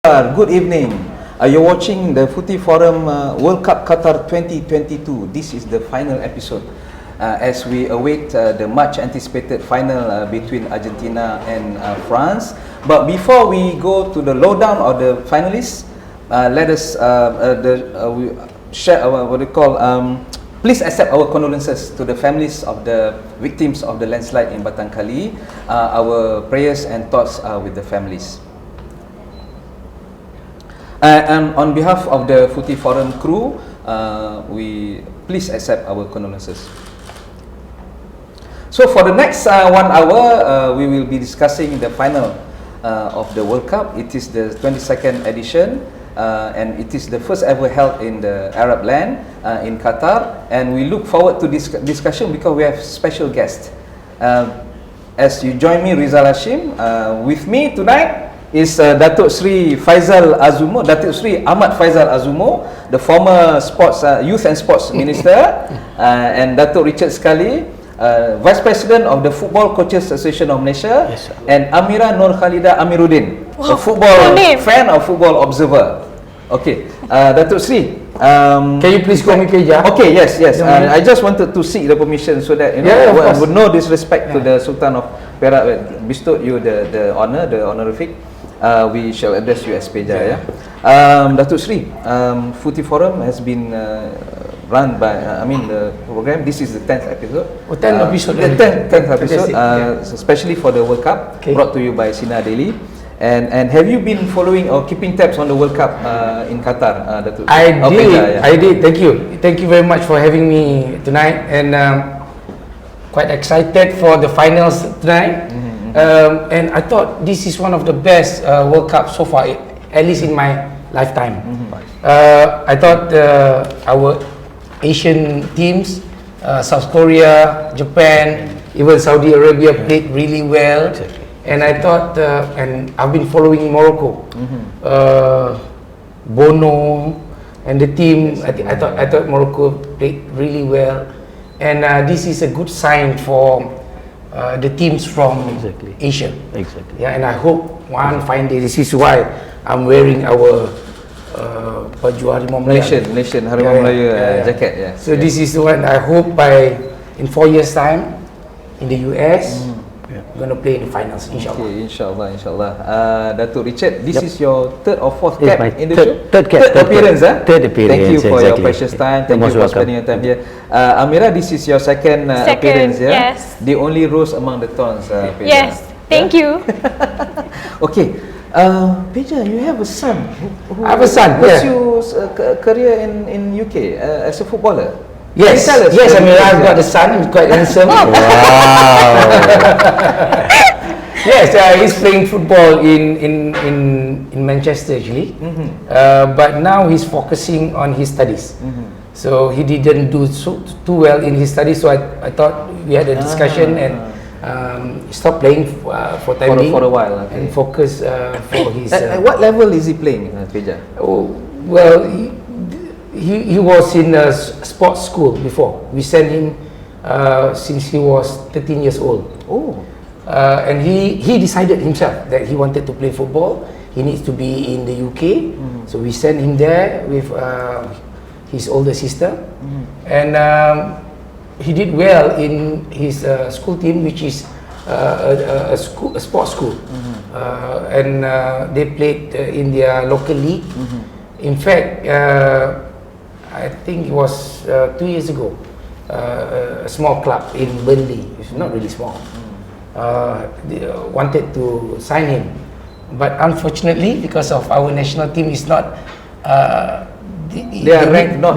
Good evening. You're watching the Footy Forum World Cup Qatar 2022. This is the final episode as we await the much anticipated final between Argentina and France. But before we go to the lowdown of the finalists, let us share our please accept our condolences to the families of the victims of the landslide in Batang Kali. Our prayers and thoughts are with the families. And on behalf of the Footy Forum crew, we please accept our condolences. So for the next 1 hour, we will be discussing the final of the World Cup. It is the 22nd edition, and it is the first ever held in the Arab land, in Qatar. And we look forward to this discussion because we have special guests. As you join me, Rizal Hashim, with me tonight is Datuk Seri Faizal Azumu, Datuk Seri Ahmad Faizal Azumu, the former sports youth and sports minister, and Datuk Richard Scully, Vice President of the Football Coaches Association of Malaysia, yes, and Amira Nur Khalida Amirudin, a football fan or football observer. Okay, Datuk Seri, can you please call me Keja? Okay, yes. I just wanted to seek the permission so that with no disrespect to the Sultan of Perak bestowed you the honor, the honorific. We shall address you as Peja. Datuk Seri, Footy Forum has been run by, the program. This is the 10th episode. 10th episode. The 10th episode, especially for the World Cup, brought to you by Sinar Daily. And have you been following or keeping tabs on the World Cup in Qatar, Datuk? I did. Thank you very much for having me tonight, and quite excited for the finals tonight. And I thought this is one of the best World Cup so far, at least in my lifetime. I thought our Asian teams, South Korea, Japan, even Saudi Arabia played really well. And I thought, and I've been following Morocco, Bono, and the team. I thought Morocco played really well, and this is a good sign for the teams from Asia. Exactly. Yeah, and I hope one fine day. This is why I'm wearing our baju Harimau Melaya. Nation Harimau Melaya jacket. Yeah. So this is the one. I hope in 4 years' time, in the US, we're going to play in the finals. Inshallah. Okay, inshallah. Datuk Richard, this is your third or fourth cap in the show. Third appearance. Third appearance. Thank you for your precious time. Thank you for spending your time here. Amira, this is your second appearance. Yes. The only rose among the thorns. Peja. Yes. Thank you. Okay. Peja, you have a son. I have a son. What's your career in UK as a footballer? Yes, Amira, I've got a son. He's quite handsome. Wow. Yes, he's playing football in Manchester actually. But now he's focusing on his studies. So he didn't do too well in his studies. So I thought we had a discussion and stop playing for time being for a while, and focus for his. At what level is he playing, Peja? Well, he was in a sports school before. We sent him since he was 13 years old. And he decided himself that he wanted to play football. He needs to be in the UK. So we sent him there with his older sister. And he did well in his school team, which is a sports school. And they played in their local league. In fact, I think it was 2 years ago, a small club in Burnley, it's not really small, they wanted to sign him. But unfortunately, because of our national team is not they are ranked to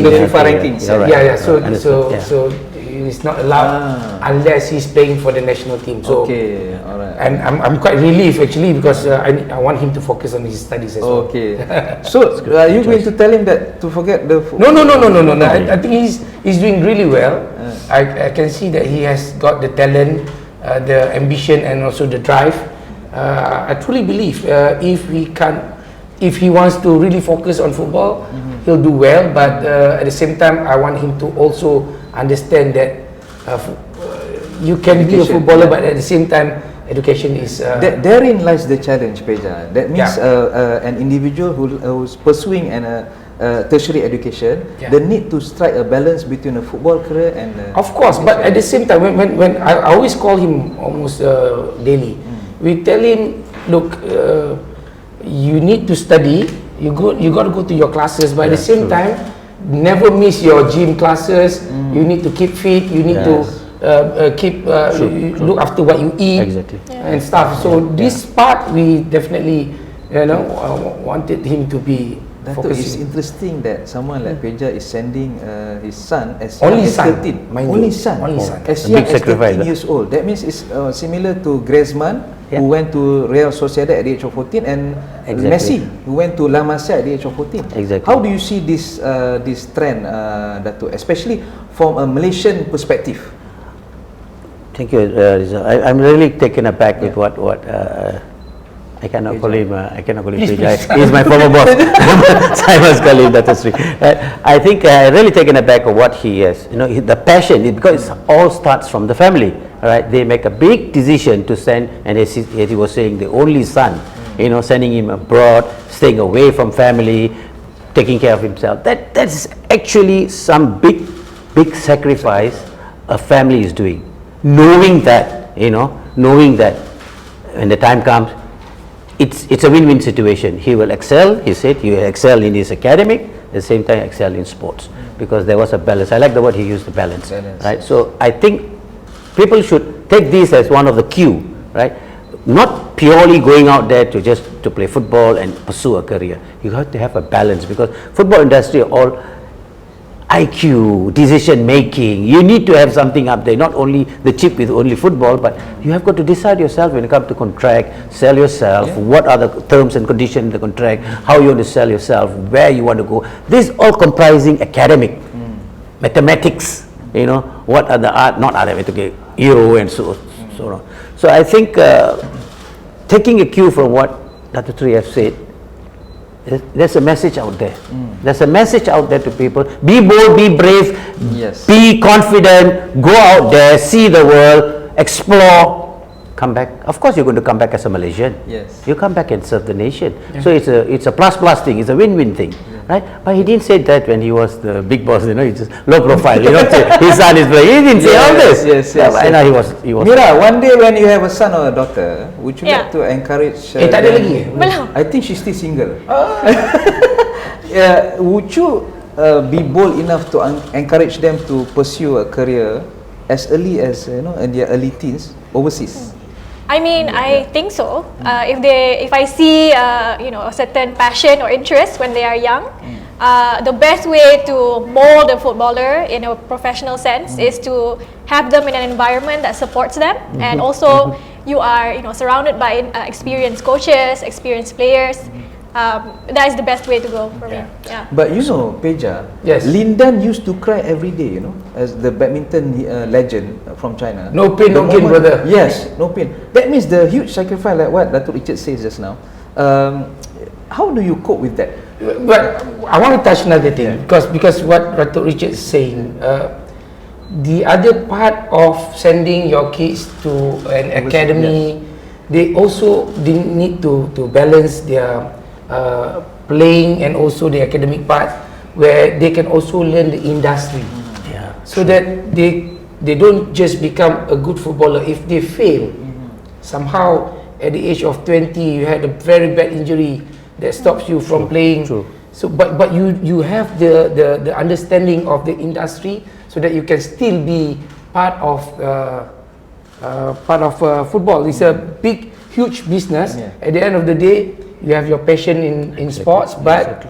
the FIFA rankings. So he's not allowed unless he's playing for the national team. So and I'm quite relieved actually, because I want him to focus on his studies as well. So are you going to tell him that to forget the No. I think he's doing really well. I can see that he has got the talent, the ambition, and also the drive. I truly believe if he wants to really focus on football, he'll do well. But at the same time, I want him to also understand that you can be a footballer, but at the same time education is. Therein lies the challenge, Peja. That means an individual who's pursuing an tertiary education, they need to strike a balance between a football career and. Of course, but at the same time, when I always call him almost daily, we tell him, look, you need to study. You got to go to your classes, but at the same time, never miss your gym classes. You need to keep fit. You need to keep look after what you eat and stuff. So this part we definitely, wanted him to be. Datuk, it's interesting that someone like Peja is sending his son as only young as 13. Only son. As young as 13 years old. That means it's similar to Griezmann, who went to Real Sociedad at the age of 14, and Messi, who went to La Masia at the age of 14. How do you see this trend, Datuk, especially from a Malaysian perspective? Thank you, Rizal. I'm really taken aback with what I cannot call him. I cannot call him Peja. He's my former boss, Simon Scully. That's true. I think really taken aback of what he is. The passion, because it all starts from the family. Right? They make a big decision to send, and as he was saying, the only son. Sending him abroad, staying away from family, taking care of himself. That's actually some big sacrifice a family is doing. Knowing that when the time comes, it's a win-win situation. He will excel. He said he will excel in his academic, at the same time excel in sports, because there was a balance. I like the word he used, the balance. Right? So I think people should take this as one of the cue, right? Not purely going out there to play football and pursue a career. You have to have a balance, because football industry all IQ, decision making. You need to have something up there, not only the chip with only football, but you have got to decide yourself when it comes to contract, sell yourself, what are the terms and conditions in the contract, how you want to sell yourself, where you want to go. This is all comprising academic, mathematics, what are the art, not arithmetic, Euro and so on. So I think taking a cue from what Dr. Tri have said, there's a message out there. There's a message out there to people. Be bold, be brave, be confident, go out there, see the world, explore, come back. Of course, you're going to come back as a Malaysian. You come back and serve the nation. So it's a plus thing. It's a win-win thing, right? But he didn't say that when he was the big boss. He's just low profile. His son is playing. He didn't say all this. I know he was. Mira, one day when you have a son or a daughter, would you like to encourage? Tak ada lagi. I think she's still single. Would you be bold enough to encourage them to pursue a career as early as in their early teens overseas? I mean, I think so. If I see a certain passion or interest when they are young, the best way to mold a footballer in a professional sense is to have them in an environment that supports them, and also you are surrounded by experienced coaches, experienced players. That is the best way to go for me. But Peja, Lindan used to cry every day, as the badminton legend from China. No pain, no gain, brother. Yes, no pain. That means the huge sacrifice, like what Datuk Richard says just now. How do you cope with that? But I want to touch another thing, because what Datuk Richard is saying, the other part of sending your kids to an academy, they also need to balance their playing and also the academic part, where they can also learn the industry, so that they don't just become a good footballer. If they fail somehow at the age of 20, you had a very bad injury that stops you from playing. So but you have the understanding of the industry, so that you can still be part of football. It's a big, huge business. At the end of the day, you have your passion in sports, but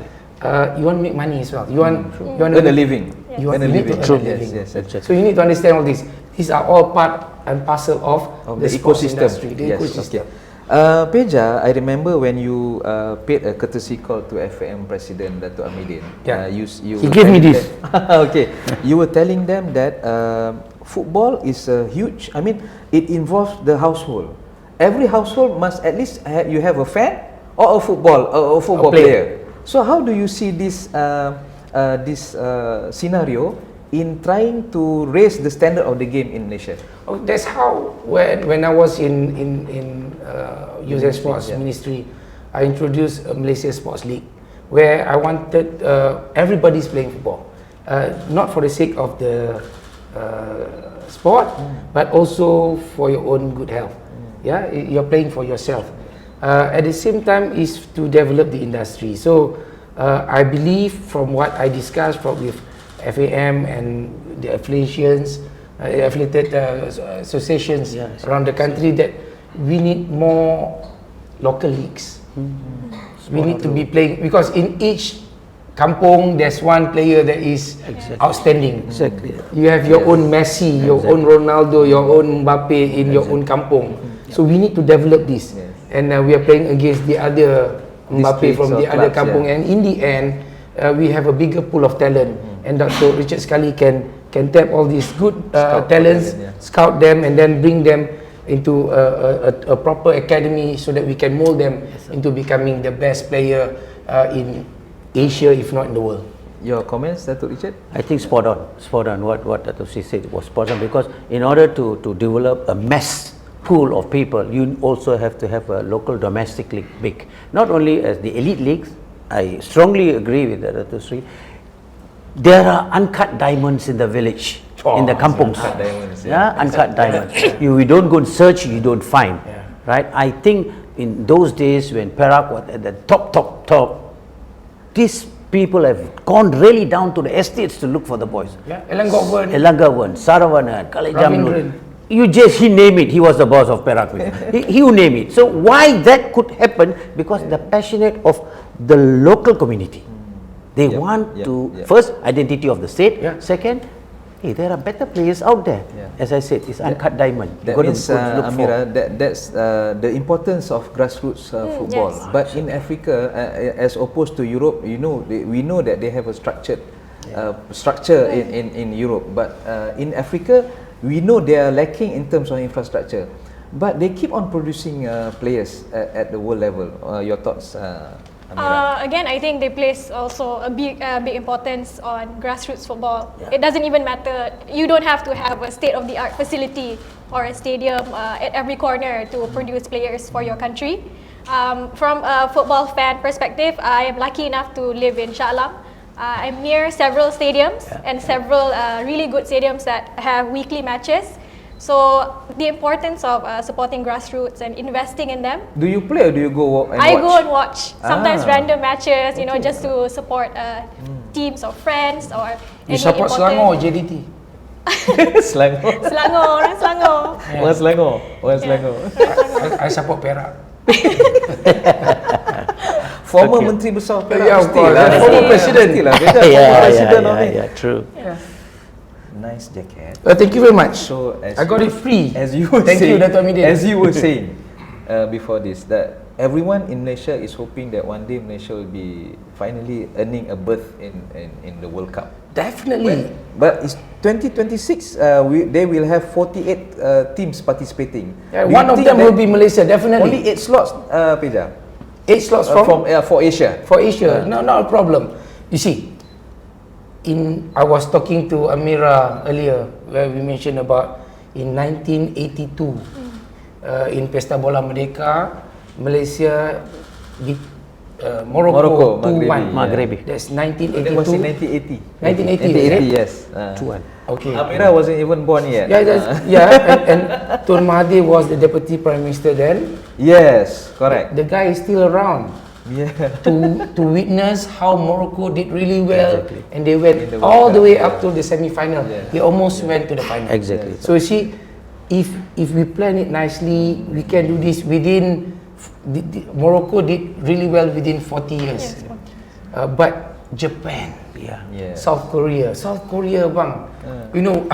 you want to make money as well. You want to earn a living. You need to earn a living. So you need to understand all this. These are all part and parcel of the ecosystem. Industry, the ecosystem. Peja, I remember when you paid a courtesy call to FM President Datuk Amirudin. He gave me this. You were telling them that football is a huge. I mean, it involves the household. Every household must at least you have a fan or a football player. So how do you see this scenario in trying to raise the standard of the game in Malaysia? Oh, that's how when I was in Youth and Sports Ministry, I introduced a Malaysia Sports League, where I wanted everybody's playing football, not for the sake of the sport, but also for your own good health. Yeah, you're playing for yourself. At the same time, is to develop the industry. So I believe, from what I discussed with FAM and the affiliated associations around the country, that we need more local leagues. We need to be playing, because in each kampung there's one player that is outstanding. Exactly. You have your own Messi, your own Ronaldo, your own Mbappé in your own kampung. So we need to develop this, and we are playing against the other Mbappé from the other kampung, and in the end we have a bigger pool of talent, and Dr. Richard Scully can tap all these good talents, scout them, and then bring them into a proper academy, so that we can mold them into becoming the best player in Asia, if not in the world. Your comments, Datuk Richard? I think spot on. What Datuk said was spot on, because in order to develop a mass pool of people, you also have to have a local domestic league big. Not only as the elite leagues, I strongly agree with Datuk Sri. There are uncut diamonds in the village, in the kampungs. Uncut diamonds, Uncut diamonds. We don't go and search, you don't find. Right? I think in those days when Perak was at the top, these people have gone really down to the estates to look for the boys. Elanggawan, Saravana, Kalejamlu. He name it. He was the boss of Perak. He name it. So why that could happen? Because the passionate of the local community. They want to first identity of the state. Second, hey, there are better players out there. As I said, it's uncut diamond. That means, Amira, that's the importance of grassroots football. But in Africa, as opposed to Europe, we know that they have a structure in Europe. But in Africa, we know they are lacking in terms of infrastructure. But they keep on producing players at the world level. Your thoughts, Amira? Again, I think they place also a big importance on grassroots football. It doesn't even matter. You don't have to have a state-of-the-art facility or a stadium at every corner to produce players for your country. From a football fan perspective, I am lucky enough to live in Shah Alam. I'm near several stadiums and several really good stadiums that have weekly matches. So the importance of supporting grassroots and investing in them. Do you play or do you go and watch? I go and watch. Sometimes random matches, just to support teams or friends or. You support Selangor or JDT? Selangor. Orang Selangor. Orang Selangor. I support Perak. Former Menteri Besar Perak. Former President. True. Nice jacket. Thank you very much. So I got it free. As you were Thank you, Datuk Amirudin. As you were saying before this, that everyone in Malaysia is hoping that one day Malaysia will be finally earning a berth in the World Cup. Definitely. But it's 2026. They will have 48 teams participating. One of them will be Malaysia. Definitely. Only 8 slots, Peja. 8 slots for Asia. For Asia, no, not a problem. You see, I was talking to Amira earlier, where we mentioned about in 1982, in Pesta Bola Merdeka, Malaysia beat Morocco 2-1. Maghrebi. That's 1982. That was in 1980. 1980, yes. 2-1. Okay. Amira wasn't even born yet. And Tun Mahathir was the deputy prime minister then. Yes, correct. The guy is still around. To witness how Morocco did really well, and they went all the way up to the semi-final. They almost went to the final. Exactly. So you see, if we plan it nicely, we can do this within. Morocco did really well within 40 years. But Japan, South Korea, bang.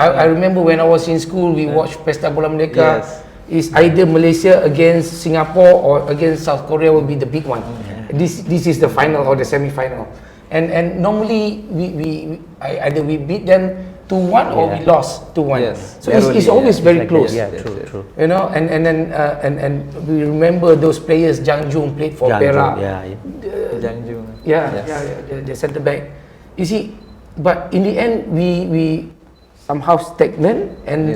I remember when I was in school, we watched Pesta Bola Merdeka. It's either Malaysia against Singapore or against South Korea will be the big one. This is the final or the semi-final, and normally either we beat them 2-1 or we lost 2-1. So it's always very close. True. And then we remember those players. Jang Jung played for Perak. Jang Jung. The centre back. You see, But in the end, we somehow stagnant, and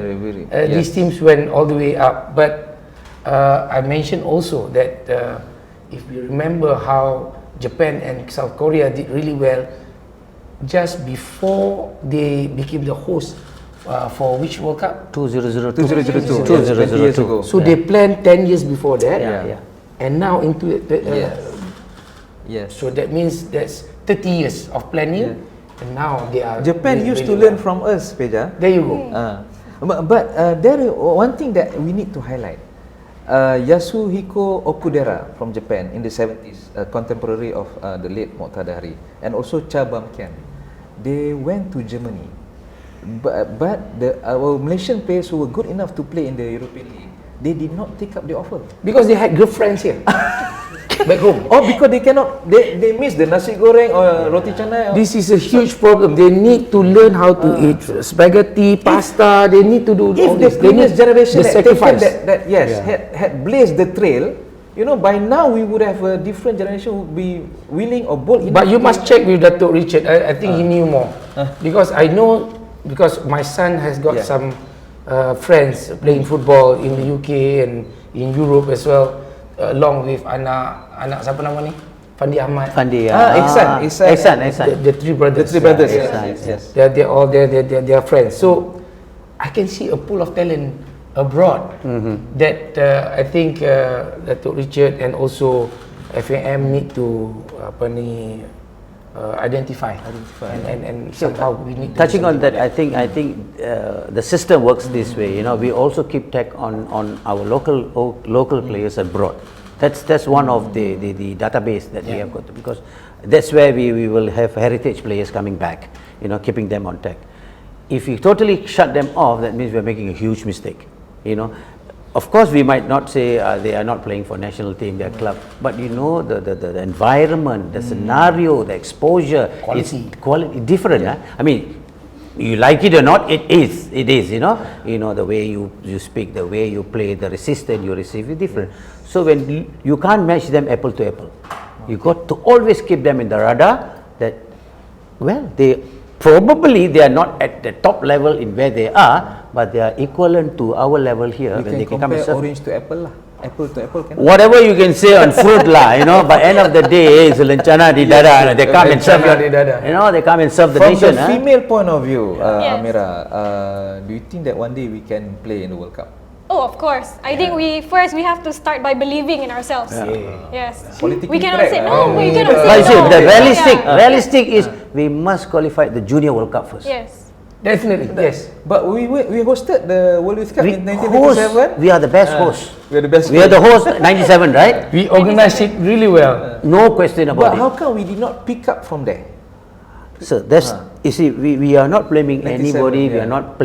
these Yes. teams went all the way up. But I mentioned also that if you remember how Japan and South Korea did really well just before they became the host for which World Cup? 2002. 20 years ago. So they planned 10 years before that, Yeah. and now into Yes. so that means that's 30 years of planning, and now they are. Japan doing used to really learn well. from us, Peja. There you go. But there is one thing that we need to highlight. Yasuhiko Okudera from Japan in the 70s, contemporary of the late Moqtada, and also Cha Bam-kian. They went to Germany, but our Malaysian players who were good enough to play in the European League, they did not take up the offer. Because they had girlfriends here, back home. Or because they cannot, they miss the nasi goreng or roti canai. This is a huge problem. They need to learn how to eat spaghetti, pasta. They need to do all If the this. They previous need generation the had taken sacrifice. had blazed the trail, you know, by now we would have a different generation who would be willing or bold enough. But you must check with Datuk Richard. I think he knew more, because I know, because my son has got some friends playing football in the UK and in Europe as well, along with anak siapa nama ni? Fandi Ahmad. Fandi, Ihsan. The three brothers. The three brothers. Yes. They're all they're friends. So I can see a pool of talent abroad that I think Datuk Richard and also FAM need to identify. And somehow we need to Touching do on that, something. I think the system works this way. You know, we also keep track on our local players abroad. That's one of the database that we have got, because that's where we will have heritage players coming back. You know, keeping them on track. If you totally shut them off, that means we're making a huge mistake. You know, of course we might not say they are not playing for national team, their club, but you know the environment, the scenario, the exposure, it's quality different. I mean, you like it or not, it is. You know the way you speak, the way you play, the resistance you receive is different. So when you can't match them apple to apple, you got to always keep them in the radar. That they are not at the top level in where they are, but they are equivalent to our level here. We when they can come and compare serve. orange to apple lah. Apple to apple can. Whatever you can say on fruit lah, you know, but end of the day is lencana di dada. They come and serve Lencana di dada. you know, they come and serve the From nation. the female point of view, Yes. Amira, do you think that one day we can play in the World Cup? Oh, of course. I think we have to start by believing in ourselves. Yes. Politically We cannot say correct, no. We cannot But you say see, no. the Yeah. realistic is we must qualify the Junior World Cup first. Yes. Definitely, yes. But we hosted the World Cup We in 1997. we are the best host. We are the best. We are the host 97, right? We organized it really well. No question But about how it. come we did not pick up from there? So that's you see, we are not blaming 97, anybody. We yeah. are not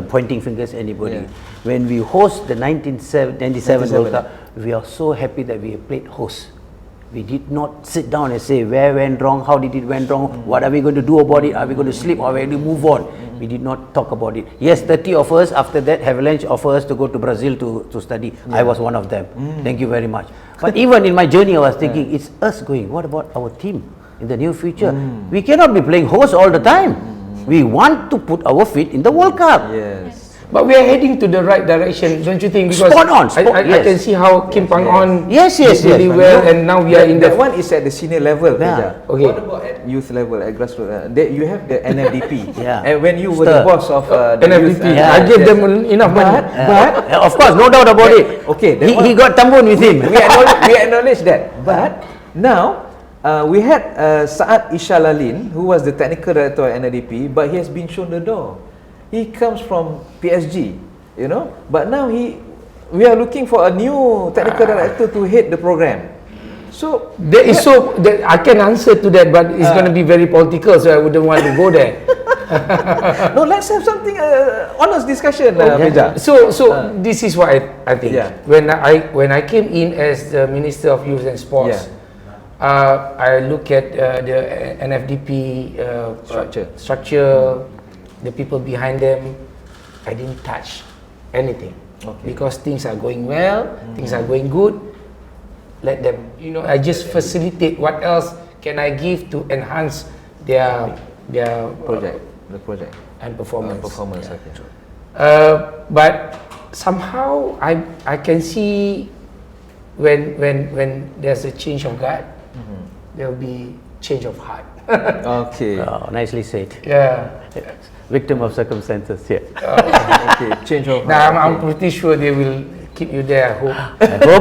pointing fingers at anybody. Yeah. When we host the 97 World 97. Cup, we are so happy that we have played host. We did not sit down and say where went wrong, how did it went wrong, what are we going to do about it, are we going to sleep, or are we going to move on? We did not talk about it. Yes, 30 of us, after that, Avalanche offered us to go to Brazil to study. I was one of them. Thank you very much. But even in my journey, I was thinking, it's us going. What about our team in the near future? We cannot be playing host all the time. We want to put our feet in the World Cup. Yes. But we are heading to the right direction, don't you think? Because Spot on, I yes. can see how Kim Pang-on Yes, did really well, and now we are in that the. one is at the senior level. Yeah. Peja. Okay. What about at youth level, at grassroots? You have the NFDP. Yeah. And when you were the Stir. boss of the youth, NFDP, I gave them enough money. But Of course, no doubt about it. okay, that He got Tambun with him. we acknowledge that. But now we had Saad Ishalalin, who was the technical director at NFDP, but he has been shown the door. He comes from PSG, you know. But now we are looking for a new technical director to head the program. So That is so that I can answer to that, but it's going to be very political, so I wouldn't want to go there. no, let's have something honest discussion, Peja. So this is what I think. Yeah. When I came in as the Minister of Youth and Sports, I look at the NFDP structure, the people behind them. I didn't touch anything because things are going well, things are going good. Let them, I just facilitate. What else can I give to enhance their their the project and performance. Okay. But somehow I can see when there's a change of guard, there will be change of heart. Okay. Oh, nicely said. Yeah. Victim of circumstances. Yeah. Okay. Change of Now heart. I'm pretty sure they will keep you there. I hope.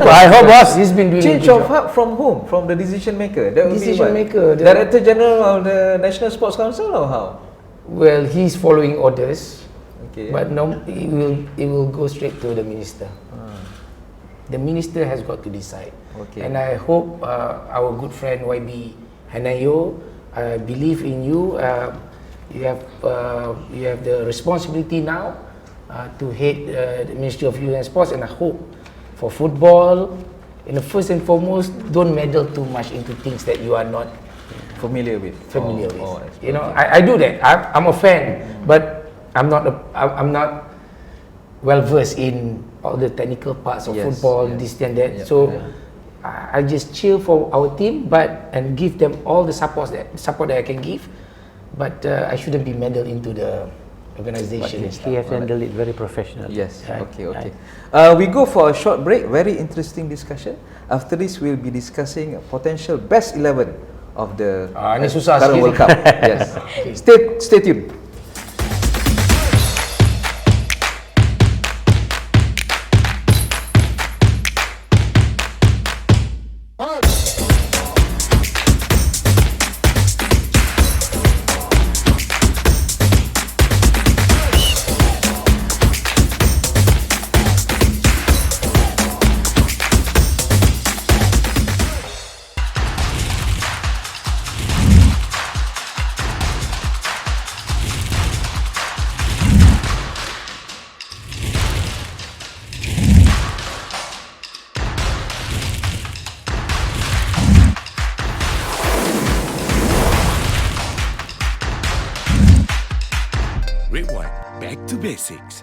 I hope, boss. He's been doing Change a good of job. heart from whom? From the decision maker. That would Decision be what? maker, the- Director General of the National Sports Council or how? Well, he's following orders, Okay. but no, it will go straight to the minister. The minister has got to decide. Okay. And I hope our good friend YB Hanayo, I believe in you. You have the responsibility now to head the Ministry of Youth and Sports, and I hope for football, in the first and foremost, don't meddle too much into things that you are not familiar with. You know, I do that. I'm a fan, but I'm not well versed in all the technical parts of football, this and that. So I just cheer for our team, and give them all the support that I can give. But I shouldn't be meddled into the organization. He has handled it very professionally. Yes. Right. Okay. We go for a short break. Very interesting discussion. After this, we'll be discussing a potential best 11 of the Ini susah current sikit. World Cup. Yes. Stay tuned. Rewind back to basics.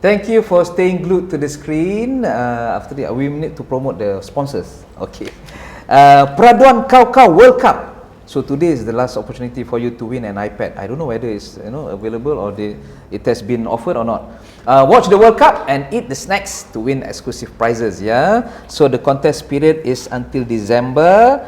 Thank you for staying glued to the screen. After that, we need to promote the sponsors. Okay. Peraduan Kau World Cup. So today is the last opportunity for you to win an iPad. I don't know whether it's available or it has been offered or not. Watch the World Cup and eat the snacks to win exclusive prizes. Yeah. So the contest period is until December.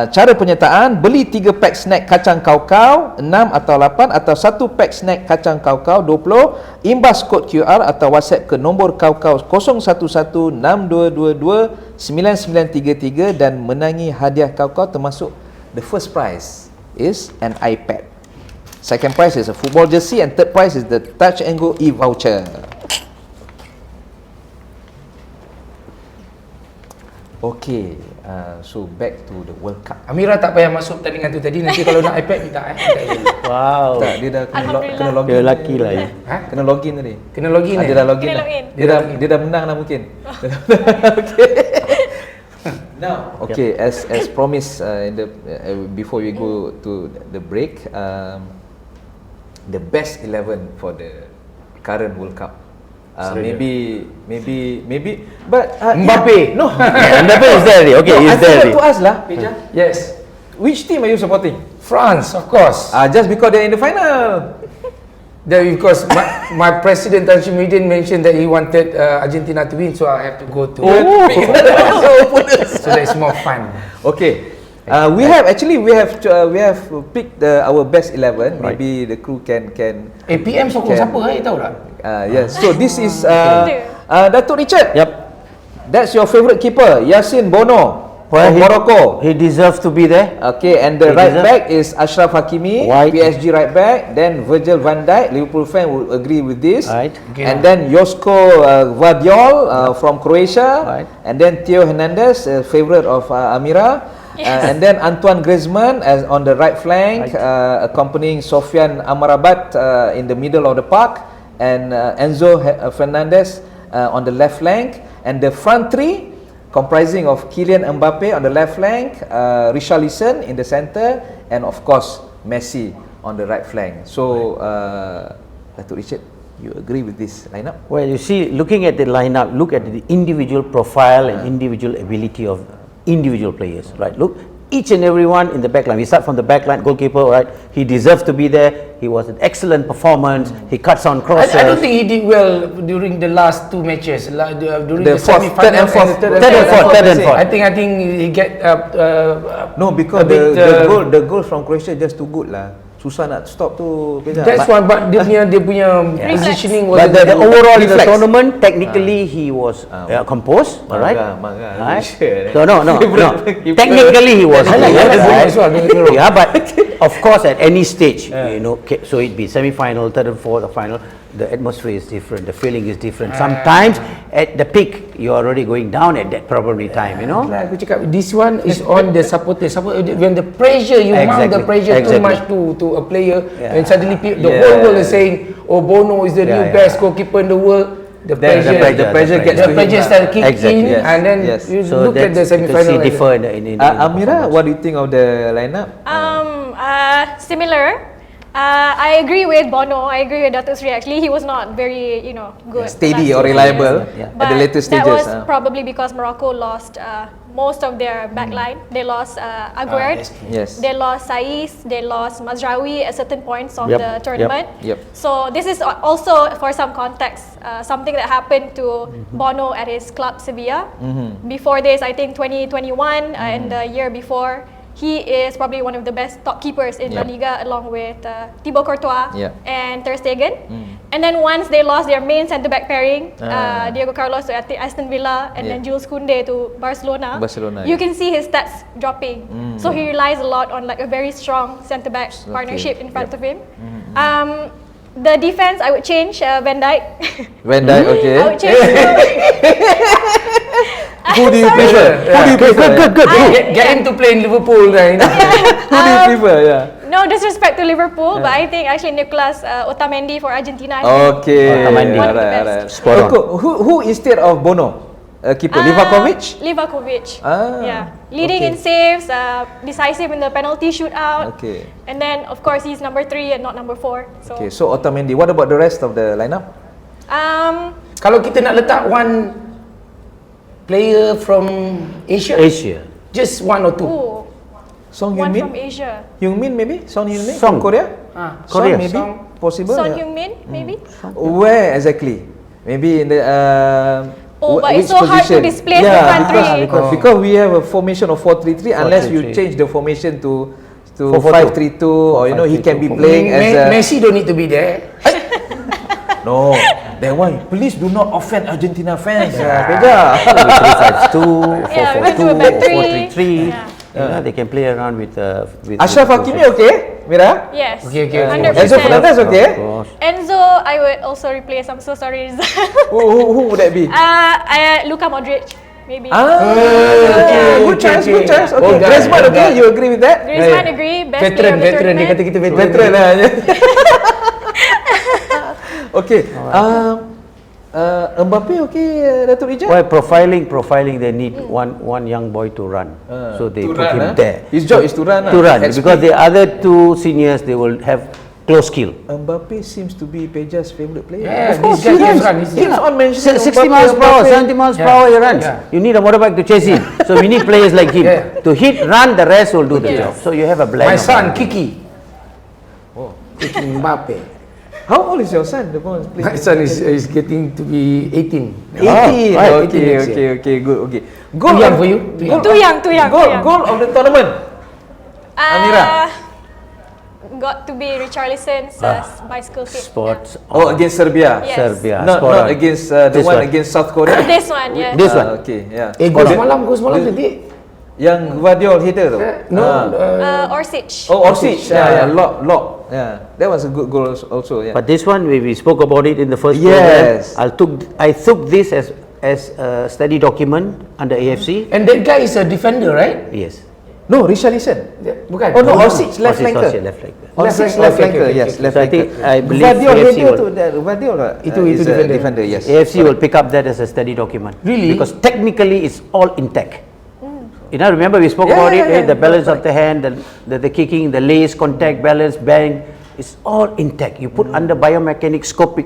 Cara penyertaan: beli 3 pack snack kacang kau 6 atau 8 atau 1 pack snack kacang kau 20. Imbas kod QR atau WhatsApp ke nombor kau 011-6222-9933 dan menangi hadiah kau termasuk the first prize is an iPad. Second prize is a football jersey and third prize is the Touch and Go e-voucher. Okay, so back to the World Cup. Amira tak payah masuk pertandingan tu tadi. Nanti kalau nak iPad minta Wow. Tak, dia dah kena login. Dia lelaki lah ya. Kena login tadi. Kena login. Dia dah login. Kena Dah. login. Dia dah menang dah mungkin. Okay. Now, okay, as promised before we go to the break, the best 11 for the current World Cup. Maybe, but Mbappé. No, Mbappé is there already. Okay, no, he's there I already. to us lah, Peja. Yes. Which team are you supporting? France, of course. Just because they're in the final. That because my president Amirudin mentioned that he wanted Argentina to win, so I have to go to. So that's more fun. Okay. We have picked our best 11. Right. Maybe the crew can. PM sokong siapa tahu tak? Yes. So this is Datuk Richard. Yep. That's your favourite keeper, Yasin Bono. Well, from Morocco. He deserves to be there. Okay, and the He right deserve- back is Ashraf Hakimi, White. PSG right back. Then Virgil van Dijk, Liverpool fan would agree with this. Right. Okay. And then Josko Gvardiol from Croatia. Right. And then Theo Hernandez, favorite of Amira. Yes. And then Antoine Griezmann as on the right flank, accompanying Sofian Amrabat in the middle of the park, and Enzo Fernandez on the left flank. And the front three, comprising of Kylian Mbappé on the left flank, Richarlison in the centre, and of course Messi on the right flank. So, Datuk Richard, you agree with this lineup? Well, you see, looking at the lineup, look at the individual profile and individual ability of individual players, right? Look, each and every one in the back line. We start from the back line, goalkeeper, right? He deserves to be there. He was an excellent performance. He cuts on crosses. I don't think he did well during the last two matches. During the fourth, semi-final third and fourth. Third and fourth. I think he get No, because a bit, the goal from Croatia just too good lah. Susah nak stop tu. That's one, but dia punya positioning was But the overall in the Reflex. tournament, technically he was composed, all right? Right? So no. Technically he was I like good, Bono right? as well, don't get me wrong. Yeah, but of course at any stage, you know, so it be semi-final, third and fourth, or final, the atmosphere is different, the feeling is different. Sometimes at the peak, you're already going down at that probably time, you know. Like aku cakap, this one is on the supporter. When the pressure, you mount the pressure too much to a player, and suddenly the whole world is saying, "Oh, Bono is the new best goalkeeper in the world." The pressure starts kicking in, and then you So look at the semi-final. You differ in Amira, what do you think of the lineup? Similar. I agree with Bono. I agree with Datuk Sri. Actually, he was not very, good. Steady last or 2 reliable years. at the later That stages. was probably because Morocco lost most of their backline. They lost Aguerd. Yes. They lost Saiz. They lost Mazraoui at certain points of Yep, the tournament. yep. So this is also, for some context, something that happened to Bono at his club Sevilla. Before this, I think 2021 and the year before, he is probably one of the best top keepers in La Liga, along with Thibaut Courtois and Ter Stegen. And then once they lost their main centre-back pairing, Diego Carlos to Aston Villa, and then Jules Koundé to Barcelona, you can see his stats dropping. So he relies a lot on like a very strong centre-back partnership in front of him. The defense, I would change Van Dijk. Van Dijk, okay. I would change. Who do you prefer? Who do you prefer? Good. Get him to play in Liverpool then. Who do you prefer? Yeah. No disrespect to Liverpool, but I think actually Nicolas Otamendi for Argentina. Okay. Otamendi. One of the best. Spot on. Who instead of Bono? Keeper Livakovic? Livakovic. Ah, Leading okay. in saves, decisive in the penalty shootout. Okay. And then of course he's number 3 and not number 4. So Okay, so Otamendi. What about the rest of the lineup? Kalau kita nak letak one player from Asia, just one or two. ooh, Song one Heung-min? from Asia. Heung-min maybe? Song Heung-min Song. from Korea? Korea. Song maybe? Song. Possible? Son yeah. Heung-min maybe? Where exactly? Maybe in the But which it's so hard to position? displace the front three. Because we have a formation of 4-3-3 unless you 4-3-3. change the formation to 4-4-2. 5-3-2, or he can be playing as a Messi don't need to be there. no. That one, please do not offend Argentina fans. Yeah, 3-5-2, Yeah, we went to a 4-4-2, back or three. 4-3-3. Yeah. You know, they can play around with Ashraf with Hakimi okay, Mira? Yes. Okay. 100%. Enzo Fernandez okay? Of course. Enzo, I would also replace. I'm so sorry, Rizal. Who would that be? Luka Modric, maybe. Good choice. Okay, Griezmann okay? You agree with that? Griezmann agree. Best player of the Veteran. Dia tournament. kata kita Veteran lah. Okay. Mbappé okay, Datuk Rijal? Well, profiling, they need one young boy to run. So they To put run, him there. His job is to run. To run, At because speed. the other two seniors, they will have close skill. Mbappé seems to be Peja's favourite player. Yeah, Of course, this guy he can runs. run. Keeps on mentioning 60 miles per hour, 70 miles per hour he runs. Yeah. You need a motorbike to chase him. So we need players like him. Yeah. To hit, run, the rest will do the job. So you have a blend. My of son, them. Kiki. Kiki Mbappe. How old is your son? The one playing? My son is getting to be 18. 18. right, 18 Okay, next year. good. Okay. Too young for you? Too young. Goal of the tournament. Amira. Got to be Richarlison's bicycle kick. Sports. Oh, against Serbia. Yes. Serbia. Not spot on. against the This one one. against South Korea. This one, yes. This one. Okay, yeah. Gol semalam cantik. Yang Guardiola header tu. Orsic. Oh, Orsic. Yeah, lock. Yeah, that was a good goal also. Yeah. But this one, we spoke about it in the first Yes. program. I took this as a study document under AFC. And that guy is a defender, right? Yes. No, Richarlison. Bukan. Oh no, Orsic left flanker. Orsic, left flanker. Orsic Left left flanker, flanker. okay, Yes, okay. left So I think flanker. I believe Guardiola AFC header will, tu, Guardiola Itu is a defender. defender. Yes. AFC will pick up that as a study document. Really? Because technically it's all intact. You know, remember we spoke Yeah, about yeah, it, yeah, the balance of correct. the hand, the kicking, the lace, contact, balance, bang, it's all intact. You put under biomechanics, scopic,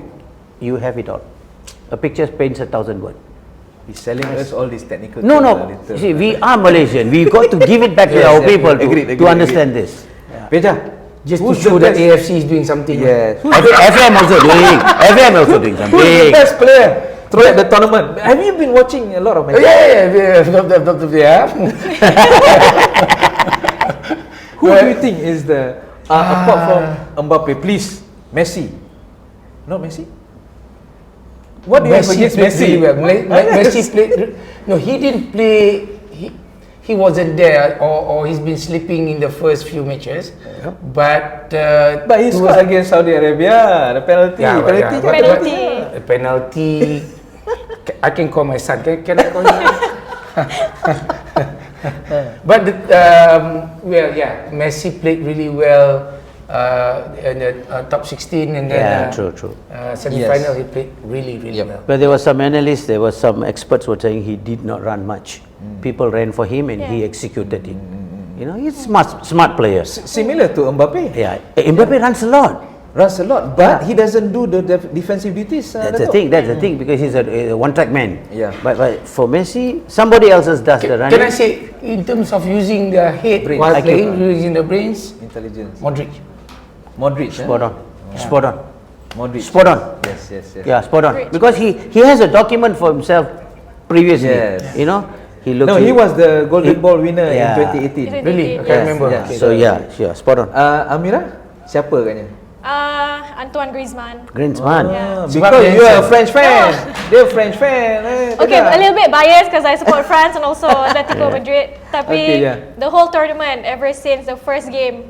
you have it all. A picture paints 1,000 words. He's selling us all these technical. No, terms, you see, we are Malaysian. We got to give it back to Yes, our yes, people agreed, to understand this. Peja, Just to who's show the that best? AFC is doing something. Yes. FM also doing. FM also doing Who's the something. best player throughout the tournament? Have you been watching a lot of matches? Yeah. Who do you think is the apart from Mbappé? Please, Messi. Not Messi. What do you have against played Messi? really well. Messi played. No, he didn't play. He wasn't there, or he's been sleeping in the first few matches. But But he scored against Saudi Arabia. The penalty. Yeah, but yeah, but- Penalty. A penalty. I can call my son. Can I call him? But Messi played really well in the top 16, and then Yeah, true. semi-final he played really well. But there were some analysts, there were some experts were saying he did not run much. People ran for him and he executed it. You know, he's smart player. Similar to Mbappé. Yeah, Mbappé runs a lot. Runs a lot, but he doesn't do the defensive duties. That's the thing. That's the thing because he's a one-track man. Yeah. But for Messi, somebody else does the running. Can I say, in terms of using the head Brain. while IQ. playing, using the brains, Intelligence. Modric. Spot on. Spot on. Modric. Spot on. Yes. Yeah, spot on. Great. Because he has a document for himself previously. Yes. You know, he looks. No, he was the Golden Ball winner Yeah. in 2018. Really? I Yes. can't remember. Yes. Okay. So yeah, spot on. Amira, siapa katanya? Antoine Griezmann. Griezmann. Yeah. Because Sebab you are a dia French fan. Dia French fan. Okay, a little bit biased because I support France and also Atletico Madrid. Tapi Okay, yeah. the whole tournament, ever since the first game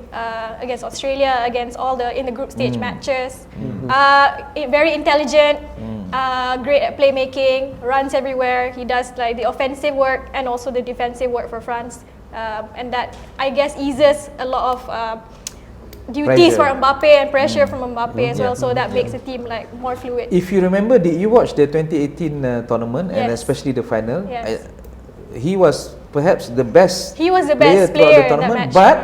against Australia, against all in the group stage matches, very intelligent, great at playmaking, runs everywhere. He does like the offensive work and also the defensive work for France, and that I guess eases a lot of duties Pressure. for Mbappé and pressure from Mbappé as well. So that makes the team like more fluid. If you remember, did you watch the 2018 tournament and Yes. especially the final? Yes. He was perhaps the best. He was the player best throughout player the in that tournament, match. but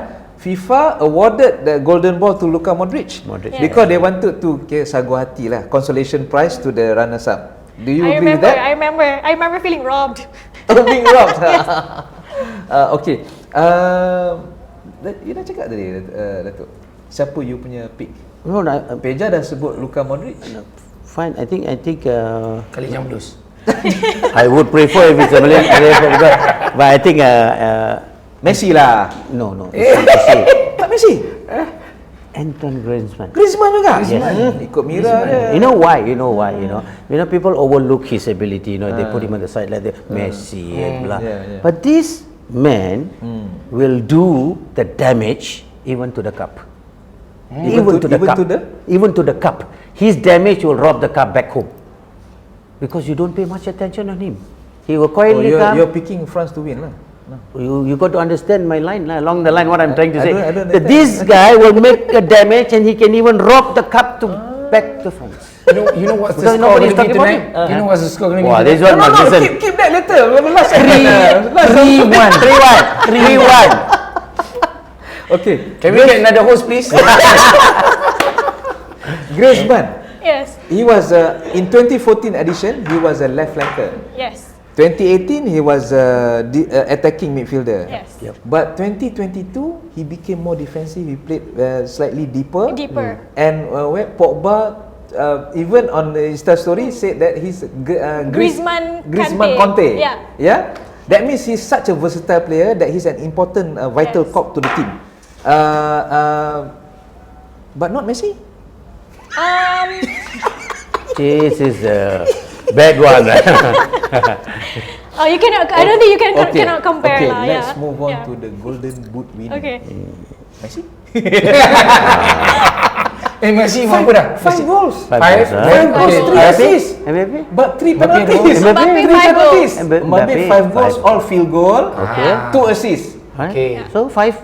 FIFA awarded the golden ball to Luka Modric. Yes. Because they wanted to sagu hati lah, consolation prize to the runners up. Do you agree with that? I remember feeling robbed. Oh, being robbed. Okay. You dah cakap tadi, Datuk. Siapa you punya pick? No, Peja dah sebut Luka Modric. fine. I think. Kylian Blues. I would prefer if it's a Malaysian, but I think Messi lah. no. Messi. Tak Messi. Antoine Griezmann. Griezmann juga. Yes. Ikut Mira dia. You know why? You know people overlook his ability. You know, they put him on the side like the Messi and blah. Yeah. But this man will do the damage even to the cup. Even to the cup. His damage will rob the cup back home because you don't pay much attention on him. He will quietly come. You're picking France to win lah. No. You got to understand my line along the line. What I'm trying to say. I don't That this guy will make a damage and he can even rob the cup to back to France. You know what's the Because score nobody's going to be talking about tonight? You know what's the score going to be Wow, tonight? this one must listen. Keep that later. Last 3-1. Okay. Can we get another host, please? Griezmann. Yes. He was in 2014 edition. He was a left flanker. Yes. 2018 he was attacking midfielder. Yes. Yep. But 2022 he became more defensive. He played slightly deeper. Deeper. And where Pogba even on the Insta story said that he's Griezmann Conte. Yeah. Yeah. That means he's such a versatile player that he's an important vital Yes. cog to the team. But not Messi. This is a bad one. Oh, you cannot. I don't think you cannot compare Okay, lah. let's Yeah. move on Yeah. to the Golden Boot winner. Okay. Messi. Messi apa dah? 5 goals. Five goals, Okay. 3 assists. Mbappé? But 3 Mbappé penalties. goals. Mbappé, Three 5 goals. penalties. Mbappé, Mbappé 5 goals, five. all field goal. Okay. 2 assists. Right? Okay. So 5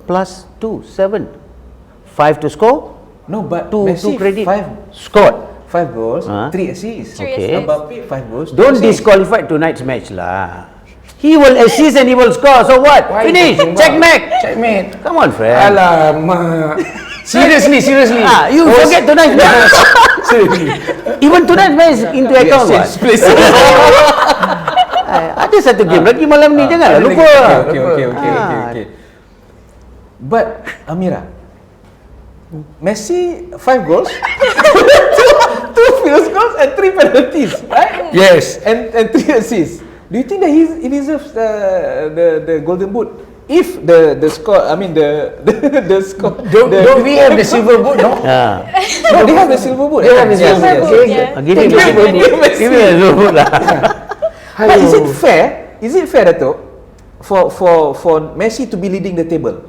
plus 2, 7. 5 to score, No, but 2 Messi credit. 5 Scored. goals, Huh? 3 assists. Three Okay. assists. Mbappé 5 goals. Don't 2 assists. disqualify tonight's match lah. He will assist and he will score. So what? Why Finish. you talking about? Checkmate. Checkmate. Come on, friend. Alamak. Seriously. You forget tonight's match. Even tonight's match into account. What? Ada satu game lagi malam ni, janganlah lupa. Okay. But Amira, Messi 5 goals, 2 field goals and 3 penalties, right? Yes. And 3 assists. Do you think that he deserves the Golden Boot? If the score, I mean the score. Don't we have the silver boot? No. Yeah. No, they have the silver boot. They have the silver Yes. boot. Yeah. Give him Messi. a silver lah. But is it fair? Is it fair, Datuk, for Messi to be leading the table?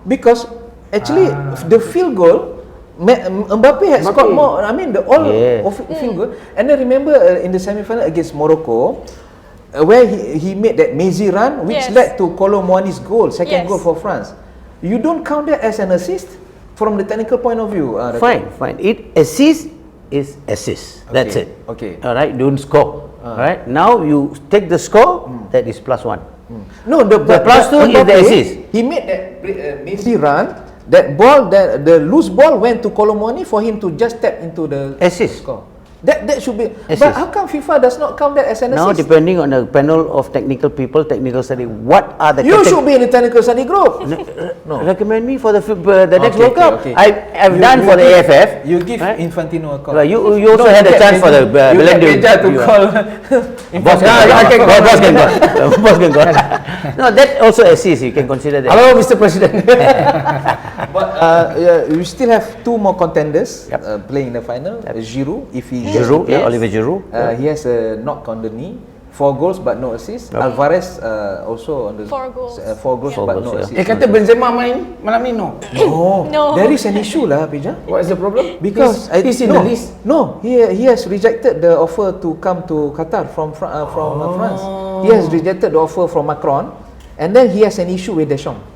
Because actually the field goal, Mbappé has scored more. I mean the all Yes. of field goal. And I remember in the semi-final against Morocco, where he made that Messi run, which Yes. led to Kolo Muani's goal, second Yes. goal for France. You don't count that as an assist from the technical point of view. Datuk? Fine. It assist is assist. That's it. Okay. All right. Don't score. All right. Now you take the score. That is +1. No, the plus 2 is the Mbappé, assist. He made that Messi run. That ball, the loose ball went to Kolo Muani for him to just tap into the Assist. score. That should be. Assist. But how come FIFA does not count that as an Now, assist? depending on the panel of technical people, technical study, what are the You should be in the technical study group. recommend me for the next Okay, World Cup. okay. I've done for the AFF. You give right? Infantino a call. Well, you also had a chance for the You get Belanda. Peja to call. Boss can Yeah, I can call. call. Boss can call. Boss can call. No, that also assists. You can consider that. Hello, Mr. President. But we still have 2 more contenders Yep. playing in the final. Giroud, if he Giroud, gets- Oliver Giroud. He has a knock on the knee. 4 goals but no assists. Alvarez also on the 4 goals. 4 goals Four but goals, no yeah. assists. Kata Benzema main malam ni no. No. There is an issue lah, Peja. What is the problem? Because he's in the list. No, he has rejected the offer to come to Qatar from France. He has rejected the offer from Macron, and then he has an issue with Deschamps.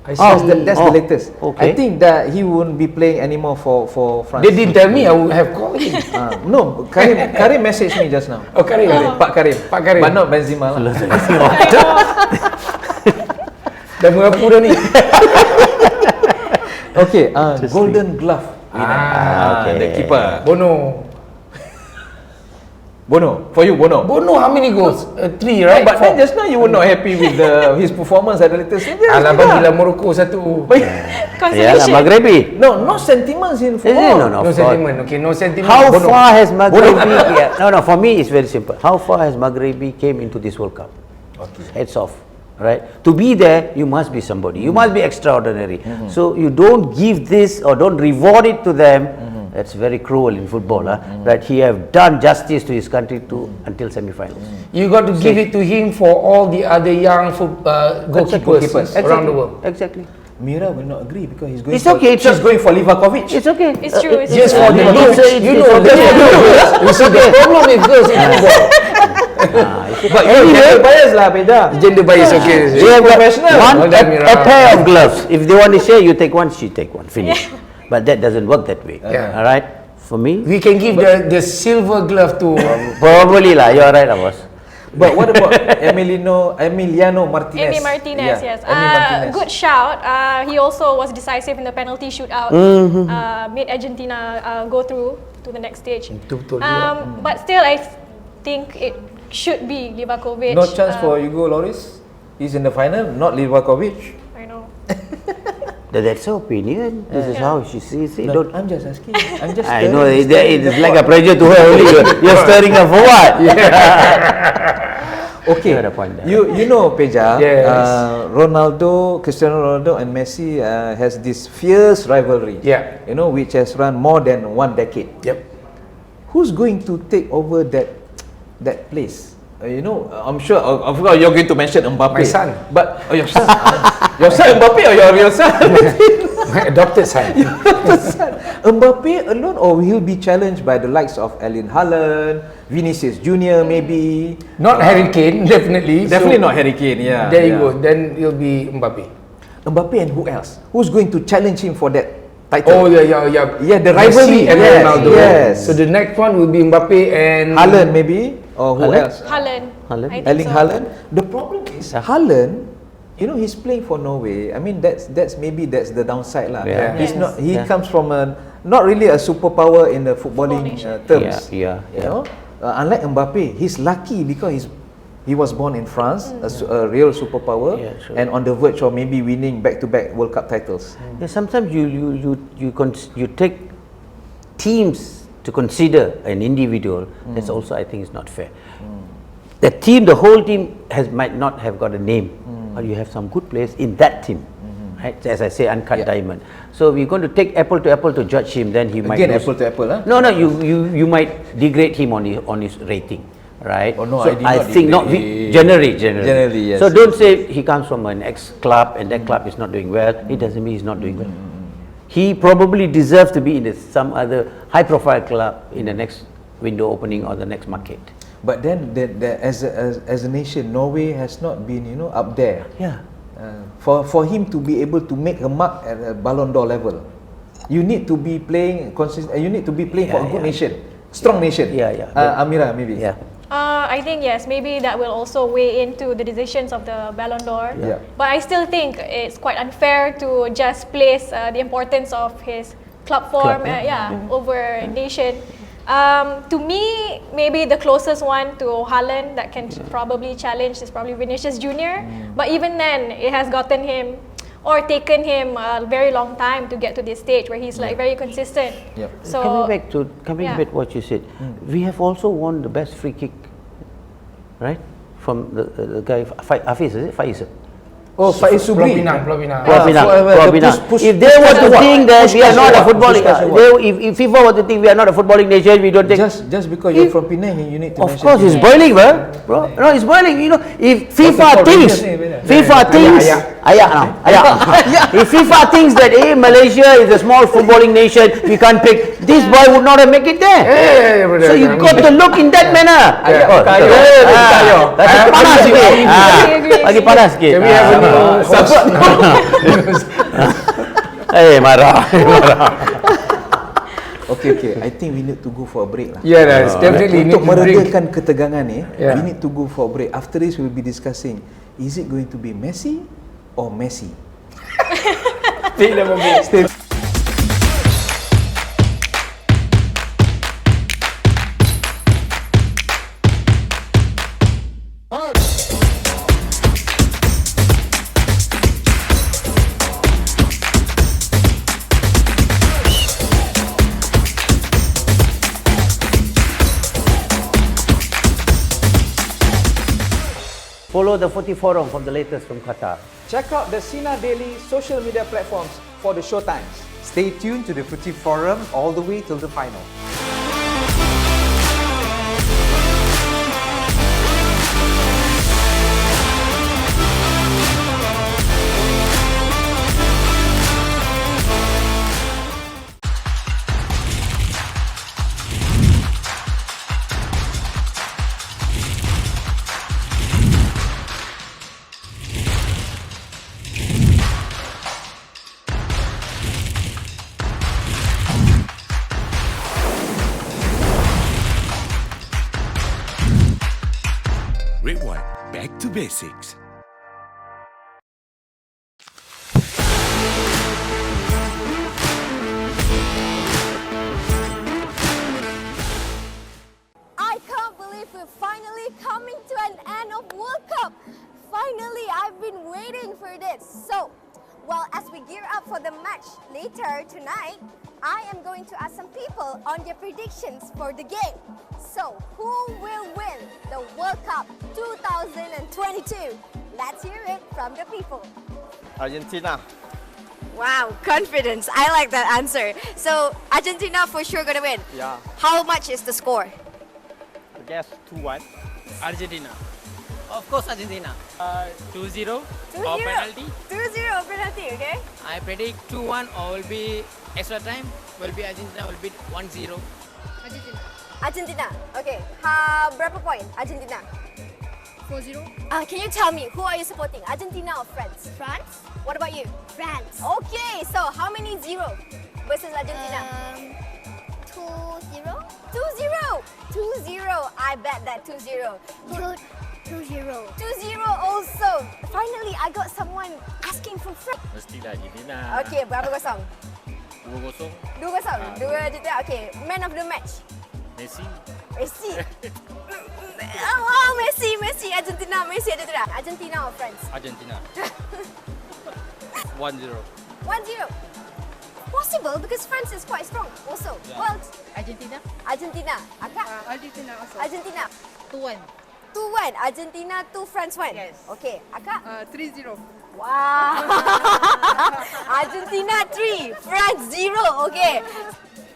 I That's the latest. okay. I think that he won't be playing anymore for France. They didn't tell me. I would have called him. No, Karim messaged me just now. Oh, Karim. Pak Karim. Pak Karim. But not Benzema lah. Dah merapu dah ni. Okay, Golden Glove winner. okay. The keeper. Bono, for you Bono. Bono, how many goals? 3, right? But then just now you were not happy with his performance at the latest stage. Alah, bagilah Morocco 1. Yeah, Consolation. Maghrebi. No sentiments in No, football. no, No sentiment. Okay, no sentiment. How Bono. far has Maghrebi? No, for me it's very simple. How far has Maghrebi came into this World Cup? Heads off, right? To be there, you must be somebody. You must be extraordinary. So you don't give this or don't reward it to them. That's very cruel in football, right? He have done justice to his country until semi-finals. You got to give it to him for all the other young goalkeepers around the world. Exactly. Mira will not agree because he's going. It's okay, it's She's okay. going for Livakovic. It's okay. It's true. It's Just true. for the It's looks, okay, you it's know. okay. You see the problem with girls in football. But you gender bias lah, Peja. Gender bias, okay. They have got Well done, Mira. a pair of gloves. If they want to share, you take one, she take one. Finish. But that doesn't work that way. Yeah. All right. For me, We can give the silver glove to. probably lah. You are right, boss. But what about Emiliano Martinez? Amy Martinez, Yeah, yes. Amy Martinez. Good shout. He also was decisive in the penalty shootout. Made Argentina go through to the next stage. Betul-betul But still, I think it should be Livakovic. No chance for Hugo Lloris. He's in the final, not Livakovic. I know. That's her opinion. This is how she sees it. No, Don't. I'm just asking. I'm just. I know it is like a pressure to her only. You're stirring her for what? Okay. You had a point there. You know, Peja. Yes. Cristiano Ronaldo and Messi has this fierce rivalry. Yeah. You know, which has run more than 1 decade. Yep. Who's going to take over that place? You know, I'm sure. Of course, you're going to mention Mbappé. My son. But your son, your son Mbappé or your real son? My adopted son. Mbappé alone, or will he be challenged by the likes of Erling Haaland, Vinicius Junior, maybe? Not Harry Kane, definitely. Definitely not Harry Kane. Yeah. There you go. Then it'll be Mbappé. Mbappé and who else? Who's going to challenge him for that Oh title? yeah. The rivalry. Messi and Yes, Ronaldo. yes. So the next one will be Mbappé and Haaland maybe, or who Haaland? else? Haaland. Haaland? I think Erling so. Haaland. The problem is Haaland. You know, he's playing for Norway. I mean, that's the downside lah. Yeah. He's Yes. not. He Yeah. comes from not really a superpower in the footballing Football terms. Yeah. You know, unlike Mbappé, he's lucky because he was born in France, a real superpower, Yeah, sure. and on the verge of maybe winning back-to-back World Cup titles. Yeah, sometimes you take teams to consider an individual. That's also, I think, is not fair. The team, the whole team might not have got a name, but you have some good players in that team. Right? As I say, uncut diamond. So we're going to take apple to apple to judge him. Then he might Again, lose. apple to apple, huh? No, you might degrade him on his rating, right? Oh, no, so I did not degrade. generally. Generally, yes. So don't say he comes from an ex club and that club is not doing well. It doesn't mean he's not doing well. He probably deserves to be in some other high profile club in the next window opening or the next market. But then, as a nation, Norway has not been, up there. Yeah. For him to be able to make a mark at a Ballon d'Or level, you need to be playing consistent. You need to be playing for a good nation, strong nation. Yeah. Amira, maybe. Yeah. I think yes, maybe that will also weigh into the decisions of the Ballon d'Or. Yeah. But I still think it's quite unfair to just place the importance of his club form, over nation. To me, maybe the closest one to Haaland that can probably challenge is probably Vinicius Junior. But even then, it has gotten him or taken him a very long time to get to this stage where he's like very consistent. Yep. So Coming back to what you said, we have also won the best free kick, right? From the guy Hafiz, is it? Faiz? Oh, Faiz Subri. Pulau Pinang. If they were to think that we are not a footballing, if FIFA were to think we are not a footballing nation, we don't take. Just because you're from Penang, you need to. Of course, it's boiling, bro. No, it's boiling. You know, if FIFA thinks, if FIFA thinks that Malaysia is a small footballing nation, we can't pick. This boy would not have made it there. So you got to look in that manner. That's panas sikit. Bagi panas sikit. Marah. Okay. I think we need to go for a break lah. Yeah, that's definitely need Untuk to break. meredakan ketegangan ni, Yeah. we need to go for a break. After this, we'll be discussing: is it going to be Messi or Messi? Stay. Follow the Footy Forum for the latest from Qatar. Check out the Sinar Daily social media platforms for the showtimes. Stay tuned to the Footy Forum all the way till the final. Red White, back to basics. I can't believe we're finally coming to an end of World Cup. Finally, I've been waiting for this. So, well, as we gear up for the match later tonight, I am going to ask some people on their predictions for the game. So, who will win the World Cup 2022? Let's hear it from the people. Argentina. Wow, confidence. I like that answer. So, Argentina for sure gonna win. Yeah. How much is the score? I guess 2-1. Argentina. Of course, Argentina. 2-0 2-0. or penalty. 2-0 penalty, okay? I predict 2-1 or will be extra time. Will be Argentina will beat 1-0. Argentina. Okay. Berapa point Argentina? 4-0. Can you tell me who are you supporting? Argentina or France? France. What about you? France. Okay. So how many 0 versus Argentina? 2-0. 2-0. 2-0. I bet that 2-0. 2-0. 2-0 also. Finally, I got someone asking for France. Mestilah Argentina. Okay, berapa kosong? 2-0 2-0. 2 Argentina. Okay. Man of the match. Messi. Messi. Oh, wow, Messi, Argentina, Argentina or France? Argentina. 1-0. 1-0. Possible because France is quite strong also. Yeah. Well, Argentina. Akak? Argentina also. Argentina. 2-1. 2-1. Argentina 2, France 1. Yes. Okay, Akak? 3-0. Wow. Argentina 3, France 0. Okay.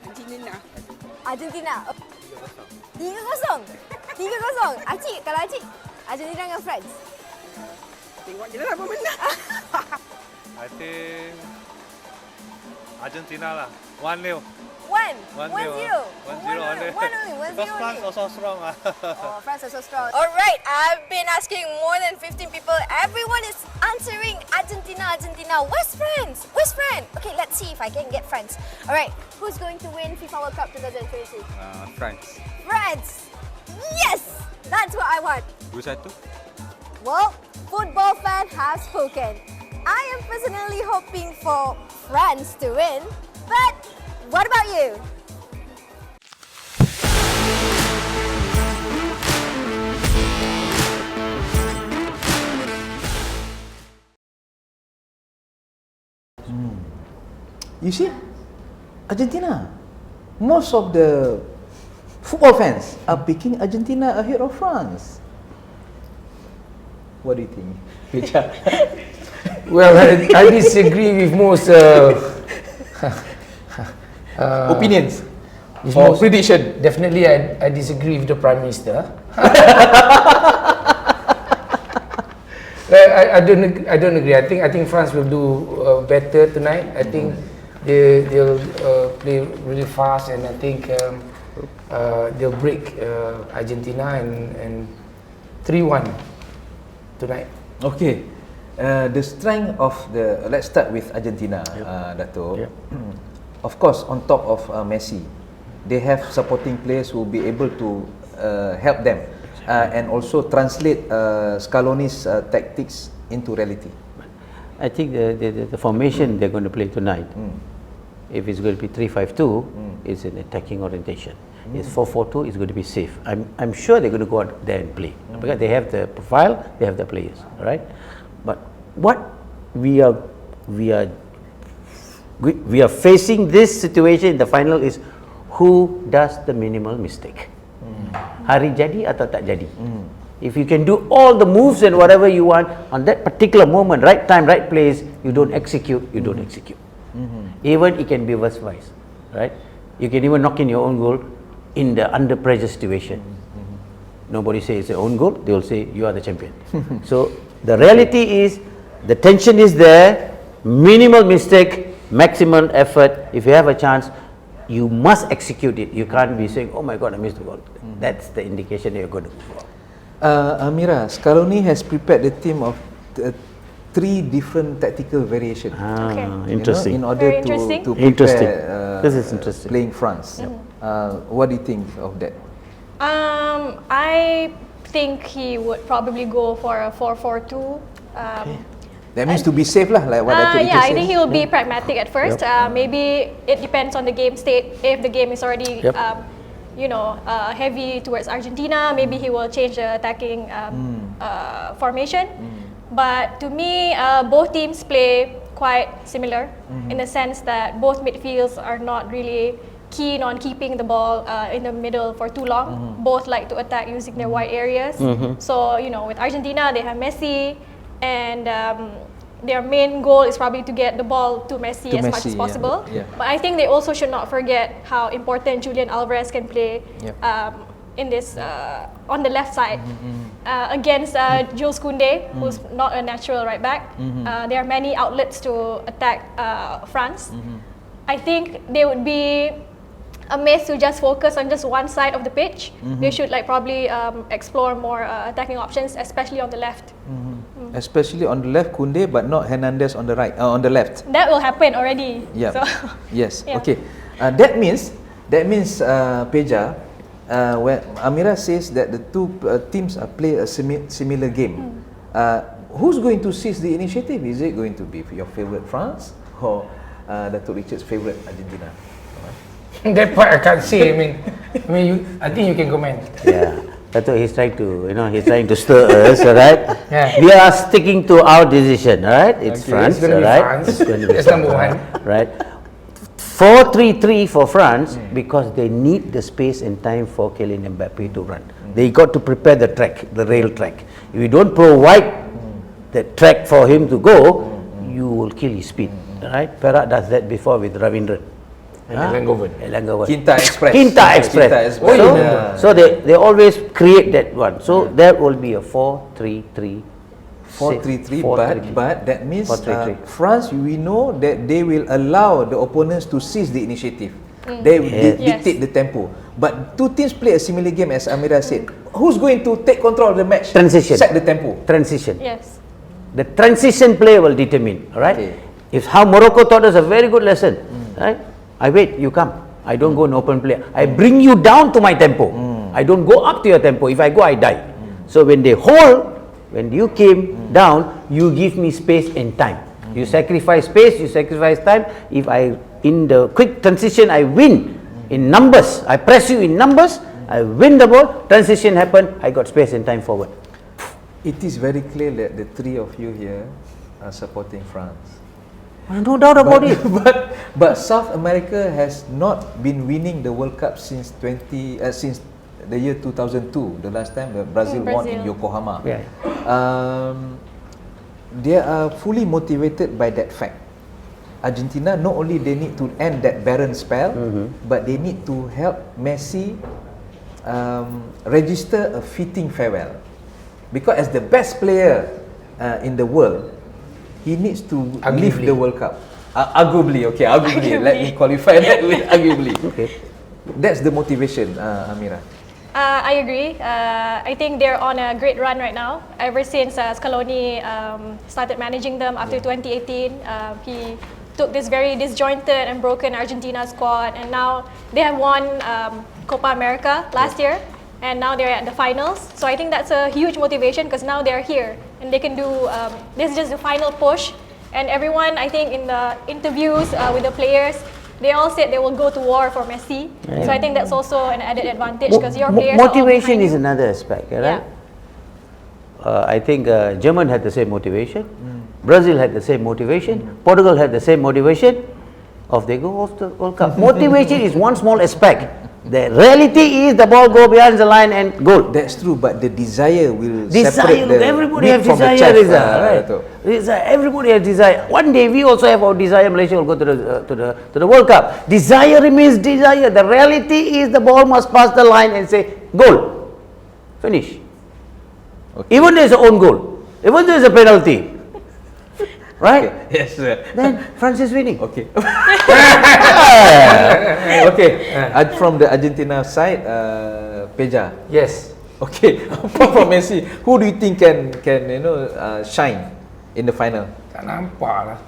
Argentina. 3-0. 3-0. Acik, kalau Acik, Argentina dengan France. Tengok je lah apa menang. I think Argentina lah. 1-0. 1. 1-0. 1-0. 1-0 only. 1-0. Because France also strong. Oh, France are so strong. Alright, I've been asking more than 15 people. Everyone is answering Argentina. Where's France? Okay, let's see if I can get France. Alright, who's going to win FIFA World Cup 2022? France. France! Yes! That's what I want. 2-1. Well, football fan has spoken. I am personally hoping for France to win, but what about you? You see, Argentina, most of the football fans are picking Argentina ahead of France. What do you think, Richard? Well, I disagree with most Opinions with or most- prediction? Definitely, I disagree with the Prime Minister. I don't agree. I think France will do better tonight. I think they'll play really fast, and I think they'll break Argentina and 3-1 tonight. Okay, the strength of the, let's start with Argentina, Datuk. Yep. Of course, on top of Messi, they have supporting players who will be able to help them and also translate Scaloni's tactics into reality. I think the formation they're going to play tonight, if it's going to be 3-5-2, it's an attacking orientation. It's 4-4-2, it's going to be safe. I'm sure they're going to go out there and play because they have the profile, they have the players, right? But what we are facing this situation in the final is who does the minimal mistake. Hari jadi atau tak jadi. If you can do all the moves and whatever you want on that particular moment, right time, right place, you don't execute, you don't execute. Even it can be vice, right? You can even knock in your own goal in the under pressure situation. Nobody says it's their own goal, they will say you are the champion. So the reality is the tension is there, minimal mistake, maximum effort. If you have a chance, you must execute it. You can't be saying, oh my god, I missed the goal. That's the indication that you're going to go. Amira, Scaloni has prepared the team of 3 different tactical variations. Okay. Interesting. In order Very interesting. to prepare Interesting. This is interesting. playing France. What do you think of that? I think he would probably go for a 4-4-2. That means to be safe lah, like what Datuk Yeah, I said. think he will be pragmatic at first. Maybe it depends on the game state. If the game is already, Yep. heavy towards Argentina, maybe he will change the attacking formation. But to me, both teams play quite similar in the sense that both midfields are not really keen on keeping the ball in the middle for too long. Both like to attack using their wide areas. So, with Argentina, they have Messi, and their main goal is probably to get the ball to Messi as much as possible. Yeah. But I think they also should not forget how important Julian Alvarez can play. Yep. in this on the left side against Jules Koundé, who's not a natural right back. There are many outlets to attack France. I think they would be amiss to just focus on just one side of the pitch. They should like probably explore more attacking options, especially on the left. Especially on the left, Koundé, but not Hernandez on the right, on the left. That will happen already. Yeah. So Yes. Yeah. Okay. That means Peja, when Amira says that the two teams play a similar game, who's going to seize the initiative? Is it going to be your favorite France or Datuk Richard's favorite Argentina? That part I can't say. I think you can comment. Yeah. That's what he's trying to, he's trying to stir us, alright? Yeah. We are sticking to our decision, alright? It's France, It's going to be alright? France. It's going to be That's number one. Right? 4-3-3 for France because they need the space and time for Kylian Mbappé to run. They got to prepare the track, the rail track. If you don't provide the track for him to go, you will kill his speed. Right? Perak does that before with Ravindran. Elangovan. Quinta Express. Quinta Express. Oh, So, yeah. so they always create that one. So that will be a 4-3-3. 4-3-3, 4-3-3. but that means 4-3-3. France, we know that they will allow the opponents to seize the initiative. They will dictate the tempo. But two teams play a similar game, as Amira said. Who's going to take control of the match? Transition. Set the tempo. Transition. yes. The transition play will determine, alright? Okay. If how Morocco taught us a very good lesson, right? I wait, you come. I don't go in open play. I bring you down to my tempo. I don't go up to your tempo. If I go, I die. So when they hold, when you came down, you give me space and time. You sacrifice space, you sacrifice time. If I, in the quick transition, I win in numbers. I press you in numbers, I win the ball, transition happen, I got space and time forward. It is very clear that the three of you here are supporting France. No doubt about it. But South America has not been winning the World Cup since since the year 2002, the last time Brazil won in Yokohama. Yeah. They are fully motivated by that fact. Argentina, not only they need to end that barren spell, but they need to help Messi register a fitting farewell. Because as the best player in the world, he needs to leave the World Cup. Arguably. Let me qualify that with arguably. Okay. That's the motivation, Amira. I agree. I think they're on a great run right now. Ever since Scaloni started managing them after 2018, he took this very disjointed and broken Argentina squad, and now they have won Copa America last year, and now they're at the finals. So I think that's a huge motivation because now they're here and they can do. This is just the final push, and everyone, I think, in the interviews with the players, they all said they will go to war for Messi. So I think that's also an added advantage because your players motivation are all is another aspect, right? I think German had the same motivation, Brazil had the same motivation, Portugal had the same motivation. Off they go off the World Cup. Motivation is one small aspect. The reality is the ball go behind the line and goal. That's true, but the desire will separate the everybody meat has from the desire, chaff, Rizal, right? Rizal, everybody has desire. One day we also have our desire. Malaysia will go to the World Cup. Desire remains desire. The reality is the ball must pass the line and say goal. Finish. Okay. Even there is a own goal. Even there is a penalty. Right? Okay. Yes, sir. Then France is winning. Okay. Okay. From the Argentina side, Peja. Yes. Okay. Apart from Messi, who do you think can shine in the final? Tak nampak lah.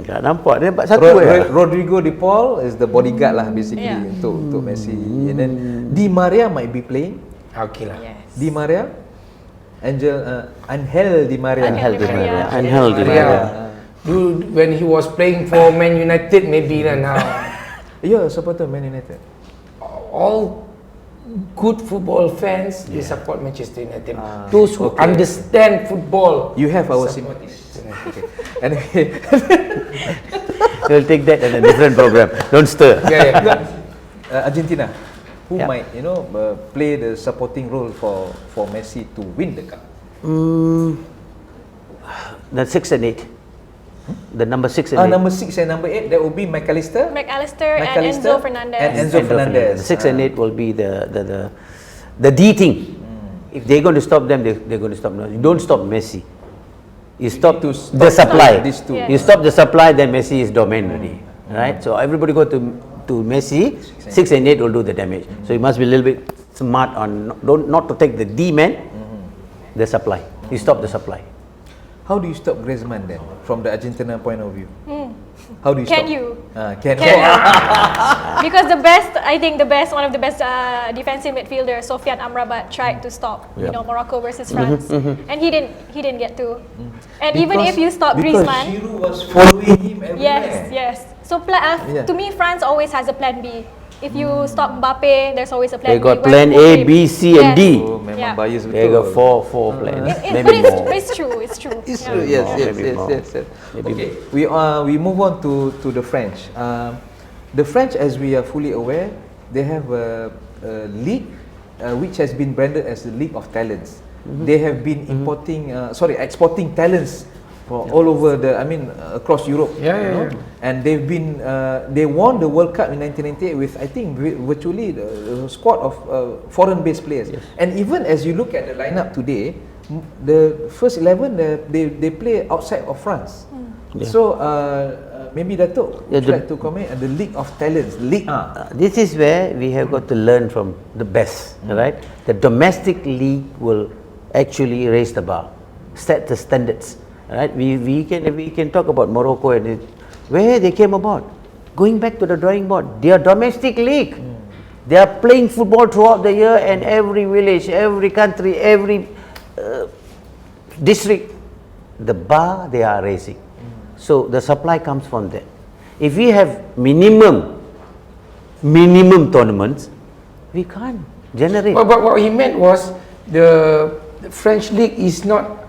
Tak nampak. Dia nampak satu Rodrigo De Paul is the bodyguard lah basically untuk Messi. And then Di Maria might be playing. Okay lah. Yes. Di Maria, Angel Di Maria. Angel Di Maria. Dude, when he was playing for Man United, maybe lah now. Yeah, supporter Man United. All good football fans, they support Manchester United. Those who understand football, You have our support sympathy. Okay. Anyway, We'll take that in a different program. Don't stir. Argentina, who might play the supporting role for Messi to win the cup? The 6 and 8. The number 6 and 8. Number 6 and number 8, that will be McAllister McAllister and Enzo Fernandez. And Enzo Fernandez. The 6 and 8 will be the the D thing. If they're going to stop them, they're going to stop them. You don't stop Messi. You stop the supply. these two. You stop the supply, then Messi is domain already. Right? So everybody go to Messi, 6 and 8 will do the damage. So you must be a little bit smart on not to take the D man, the supply. You stop the supply. How do you stop Griezmann then, from the Argentina point of view? How do you Can stop? you? Can Can you? Because one of the best defensive midfielders, Sofian Amrabat, tried to stop, Morocco versus France, and he didn't get to. And even if you stop Griezmann, because Giroud was following him everywhere. yes. So to me, France always has a plan B. If you stop Mbappé, there's always a plan They got B. plan A, B, C, and D. Oh, memang bias betul. They got four plans. But it's true. It's true. It's true. Yes. Okay, we move on to the French. The French, as we are fully aware, they have a league which has been branded as the League of Talents. They have been exporting talents for all over across Europe. And they've been they won the World Cup in 1998 with, I think, virtually the squad of foreign-based players. And even as you look at the lineup today, the first 11 they play outside of France. So maybe Datuk would like to comment on the League of Talents, League A. This is where we have got to learn from the best, right? The domestic league will actually raise the bar, set the standards. Right, we can talk about Morocco and where they came about. Going back to the drawing board, their domestic league. They are playing football throughout the year, and every village, every country, every district, the bar they are raising. So the supply comes from there. If we have minimum tournaments, we can't generate. But what he meant was the French league is not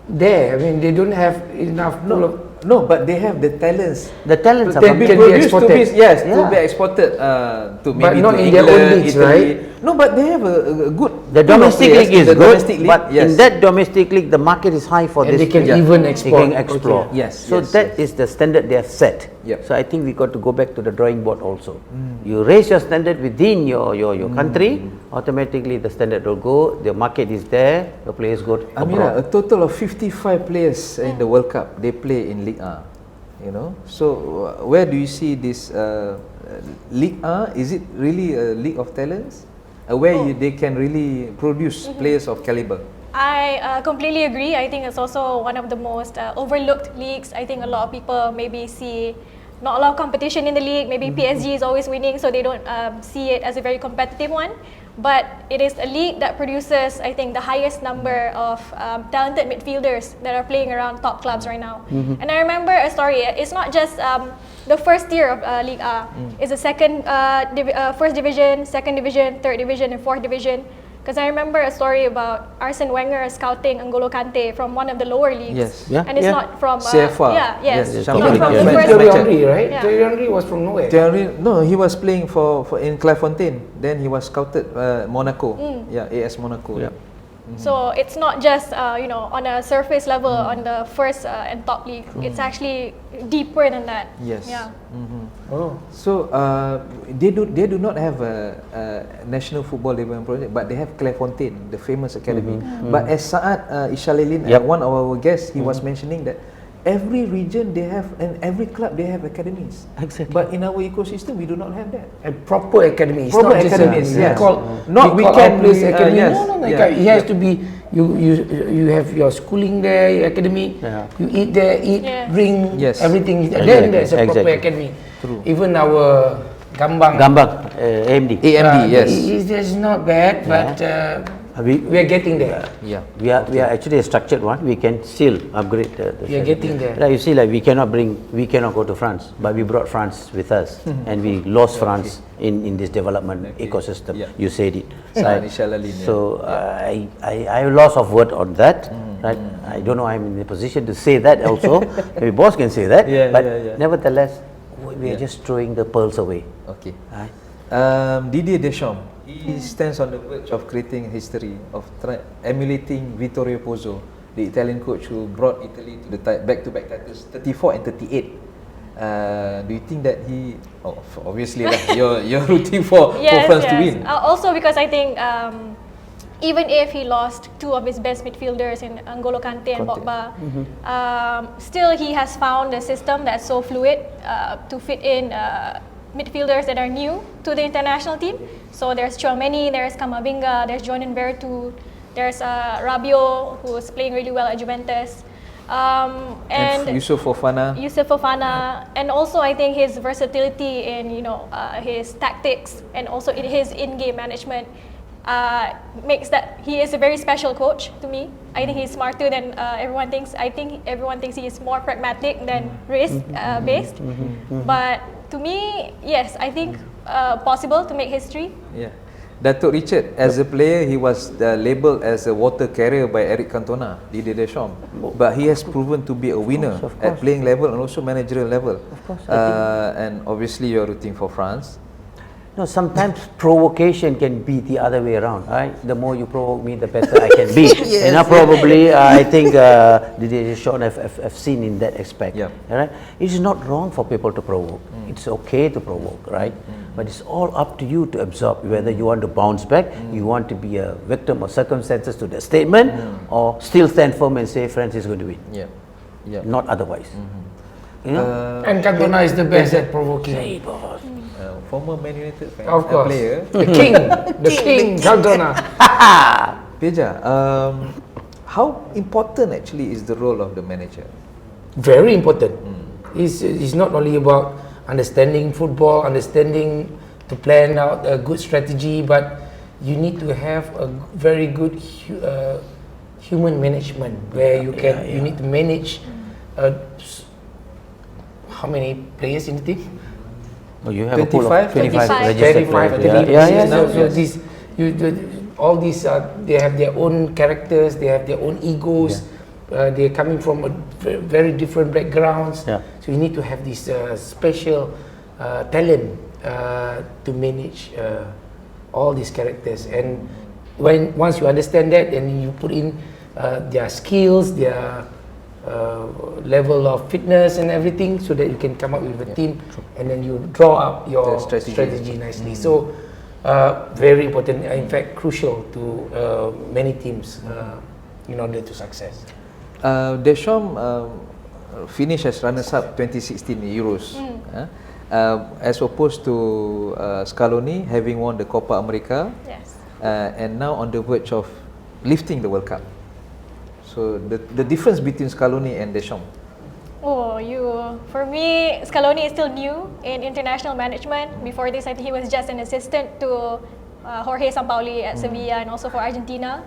there. I mean, they don't have enough pool of. No, but they have the talents. The talents are Can be exported. To be exported to maybe not to in their own England, leagues, Italy. right? No, but they have a good. The domestic league is good, but yes. in that domestic league, the market is high for And this. they can even export. They can explore. Okay. Yes, So yes, that is the standard they have set. Yep. So I think we got to go back to the drawing board also. You raise your standard within your country, automatically the standard will go. The market is there. The players go Amira, a abroad. total of 55 players in the World Cup. They play in League A. So where do you see this League A? Is it really a league of talents, where they can really produce players of caliber? I completely agree. I think it's also one of the most overlooked leagues. I think a lot of people maybe see not a lot of competition in the league. Maybe PSG is always winning, so they don't see it as a very competitive one. But it is a league that produces, I think, the highest number of talented midfielders that are playing around top clubs right now. And I remember a story. It's not just the first tier of League A. It's the first division, second division, third division, and fourth division. Because I remember a story about Arsene Wenger scouting N'Golo Kante from one of the lower leagues. Yes. Yeah, And it's yeah. not from CFA. Yes, Something not like from that. the first Thierry Match. Henry, right? Yeah. Thierry Henry was from nowhere. No, he was playing for in Clairefontaine. Then he was scouted Monaco. AS Monaco. Yeah. So it's not just on a surface level on the first and top league. It's actually deeper than that. Yes. Yeah. So they do not have a national football development project, but they have Clairefontaine, the famous academy. But as Saad Ishalilin, one of our guests, he was mentioning that every region they have, and every club they have academies. Exactly. But in our ecosystem, we do not have that. A proper academy. It's Proper not just academies, we yes. call Not we we call can our place we, academy. yes. No, Yeah. it has to be you have your schooling there, your academy. Yeah. You eat there, Yes. drink, Yes. everything. Exactly. Then there's a proper Exactly. academy. True. Even our Gambang. AMD. AMD, yes. It's not bad, but we are getting there. Yeah. We are actually a structured one. We can still upgrade the We are getting there. Like you see, like we cannot go to France, but we brought France with us, and we lost France in this development ecosystem. Yeah. You said it. Saad Right? Ishalilin, yeah. So I have loss of word on that. Right? I don't know. I'm in a position to say that also. Maybe boss can say that. But nevertheless, we are just throwing the pearls away. Okay. Right? Didier Deschamps, he stands on the verge of creating history, of emulating Vittorio Pozzo, the Italian coach who brought Italy to the back-to-back titles 34 and 38. Do you think that he? Obviously, you're rooting for France to win. Also because I think even if he lost two of his best midfielders in N'Golo Kante and Pogba, still he has found a system that's so fluid to fit in midfielders that are new to the international team. So there's Chouameni, there's Camavinga, there's Jordan Vertu, there's Rabiot, who is playing really well at Juventus. And Yusuf Fofana, and also I think his versatility in his tactics and also in his in-game management makes that he is a very special coach to me. I think he's smarter than everyone thinks. I think everyone thinks he is more pragmatic than risk based. But to me, yes, I think possible to make history. Yeah. Datuk Richard, as a player, he was labelled as a water carrier by Eric Cantona, Didier Deschamps. But he has proven to be a winner at playing level and also managerial level. Of course. And obviously, you're rooting for France. No, sometimes provocation can be the other way around, right? The more you provoke me, the better I can be. And probably, I think Didier Deschamps have seen in that aspect. Yeah. Right? It is not wrong for people to provoke. It's okay to provoke, right? But it's all up to you to absorb whether you want to bounce back, you want to be a victim of circumstances to the statement, or still stand firm and say France is going to win. Yeah. Not otherwise. You know? And Cantona is the best at provoking. Former Man United fan, Of course. player. The king, Cantona. Peja, how important actually is the role of the manager? Very important. It's not only about understanding football, understanding to plan out a good strategy, but you need to have a very good human management where you need to manage how many players in the team? Oh, you have a pool of 25 25, registered players. So all these they have their own characters, they have their own egos. They're coming from very different backgrounds. So you need to have this special talent to manage all these characters. And once you understand that, then you put in their skills, their level of fitness and everything, so that you can come up with a team, and then you draw up your strategy nicely. So very important, in fact crucial to many teams in order to success. Deschamps finished as runners-up 2016 Euros, as opposed to Scaloni having won the Copa America, and now on the verge of lifting the World Cup. So the difference between Scaloni and Deschamps? For me, Scaloni is still new in international management. Before this, I think he was just an assistant to Jorge Sampaoli at Sevilla and also for Argentina.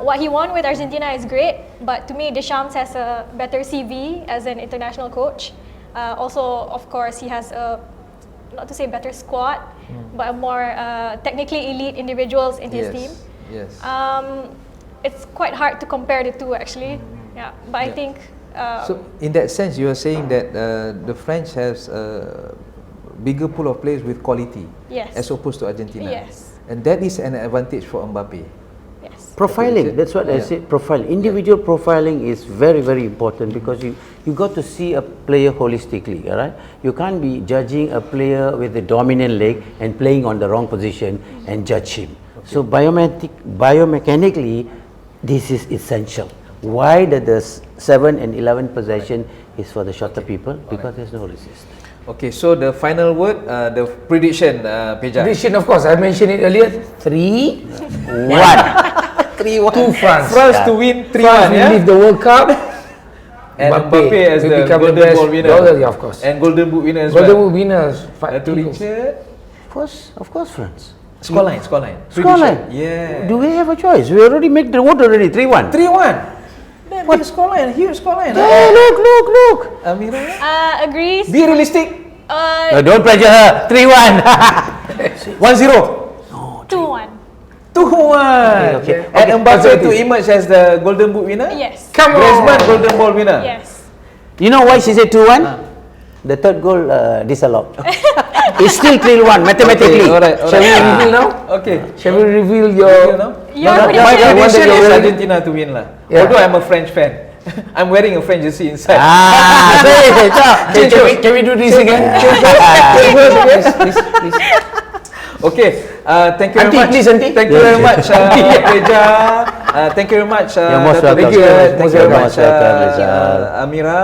What he won with Argentina is great, but to me, Deschamps has a better CV as an international coach. Also, of course, he has not to say better squad, but a more technically elite individuals in his team. Yes. It's quite hard to compare the two, actually. But I think. So, in that sense, you are saying that the French has a bigger pool of players with quality, as opposed to Argentina. Yes. And that is an advantage for Mbappé. Profiling, that's what I said, profile. Individual profiling is very, very important, because you got to see a player holistically, right? You can't be judging a player with a dominant leg and playing on the wrong position and judge him. So biomechanically, this is essential. Why the 7 and 11 possession is for the shorter people? Because there's no resistance. Okay, so the final word, the prediction, Peja. Prediction, of course, I mentioned it earlier. 3-1. 3-1 to France. France to win 3-1. France will leave the World Cup. And Mbappé as the Golden Ball winner. Of course. And Golden Boot winner as Golden well. Boot winners. To Richard. Of course, France. Scoreline. Yeah. Do we have a choice? We already made the vote already. 3-1. 3-1. What scoreline? Huge scoreline. Hey, look. Amira. Agrees. Be realistic. Don't pressure her. 3-1. 1-0. 2-1. 2-1. Okay. And Mbappé to emerge as the Golden Boot winner? Yes. Come on. Griezmann Golden Ball winner? Yes. You know why she said 2-1? The third goal disallowed. It's still 3-1 mathematically. Okay, alright. Shall we reveal now? Okay. Shall we reveal your My prediction is Argentina to win lah. Although I'm a French fan. I'm wearing a French jersey inside. Can we do this again? Okay, thank you very Auntie, much. please, Auntie. Thank you very much, Teja. Thank you very much, You're most Datuk welcome. Richard. Thank Most you very welcome. much, Most welcome, Rizal. Amira.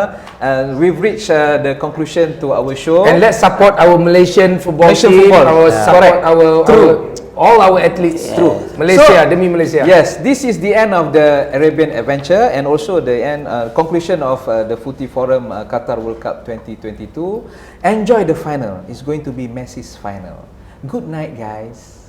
We've reached the conclusion to our show. And let's support our Malaysian football Malaysian team. football. Our Yeah. support Correct. all our athletes. True. Malaysia, demi Malaysia. Yes, this is the end of the Arabian adventure and also the end conclusion of the Footy Forum Qatar World Cup 2022. Enjoy the final. It's going to be Messi's final. Good night, guys.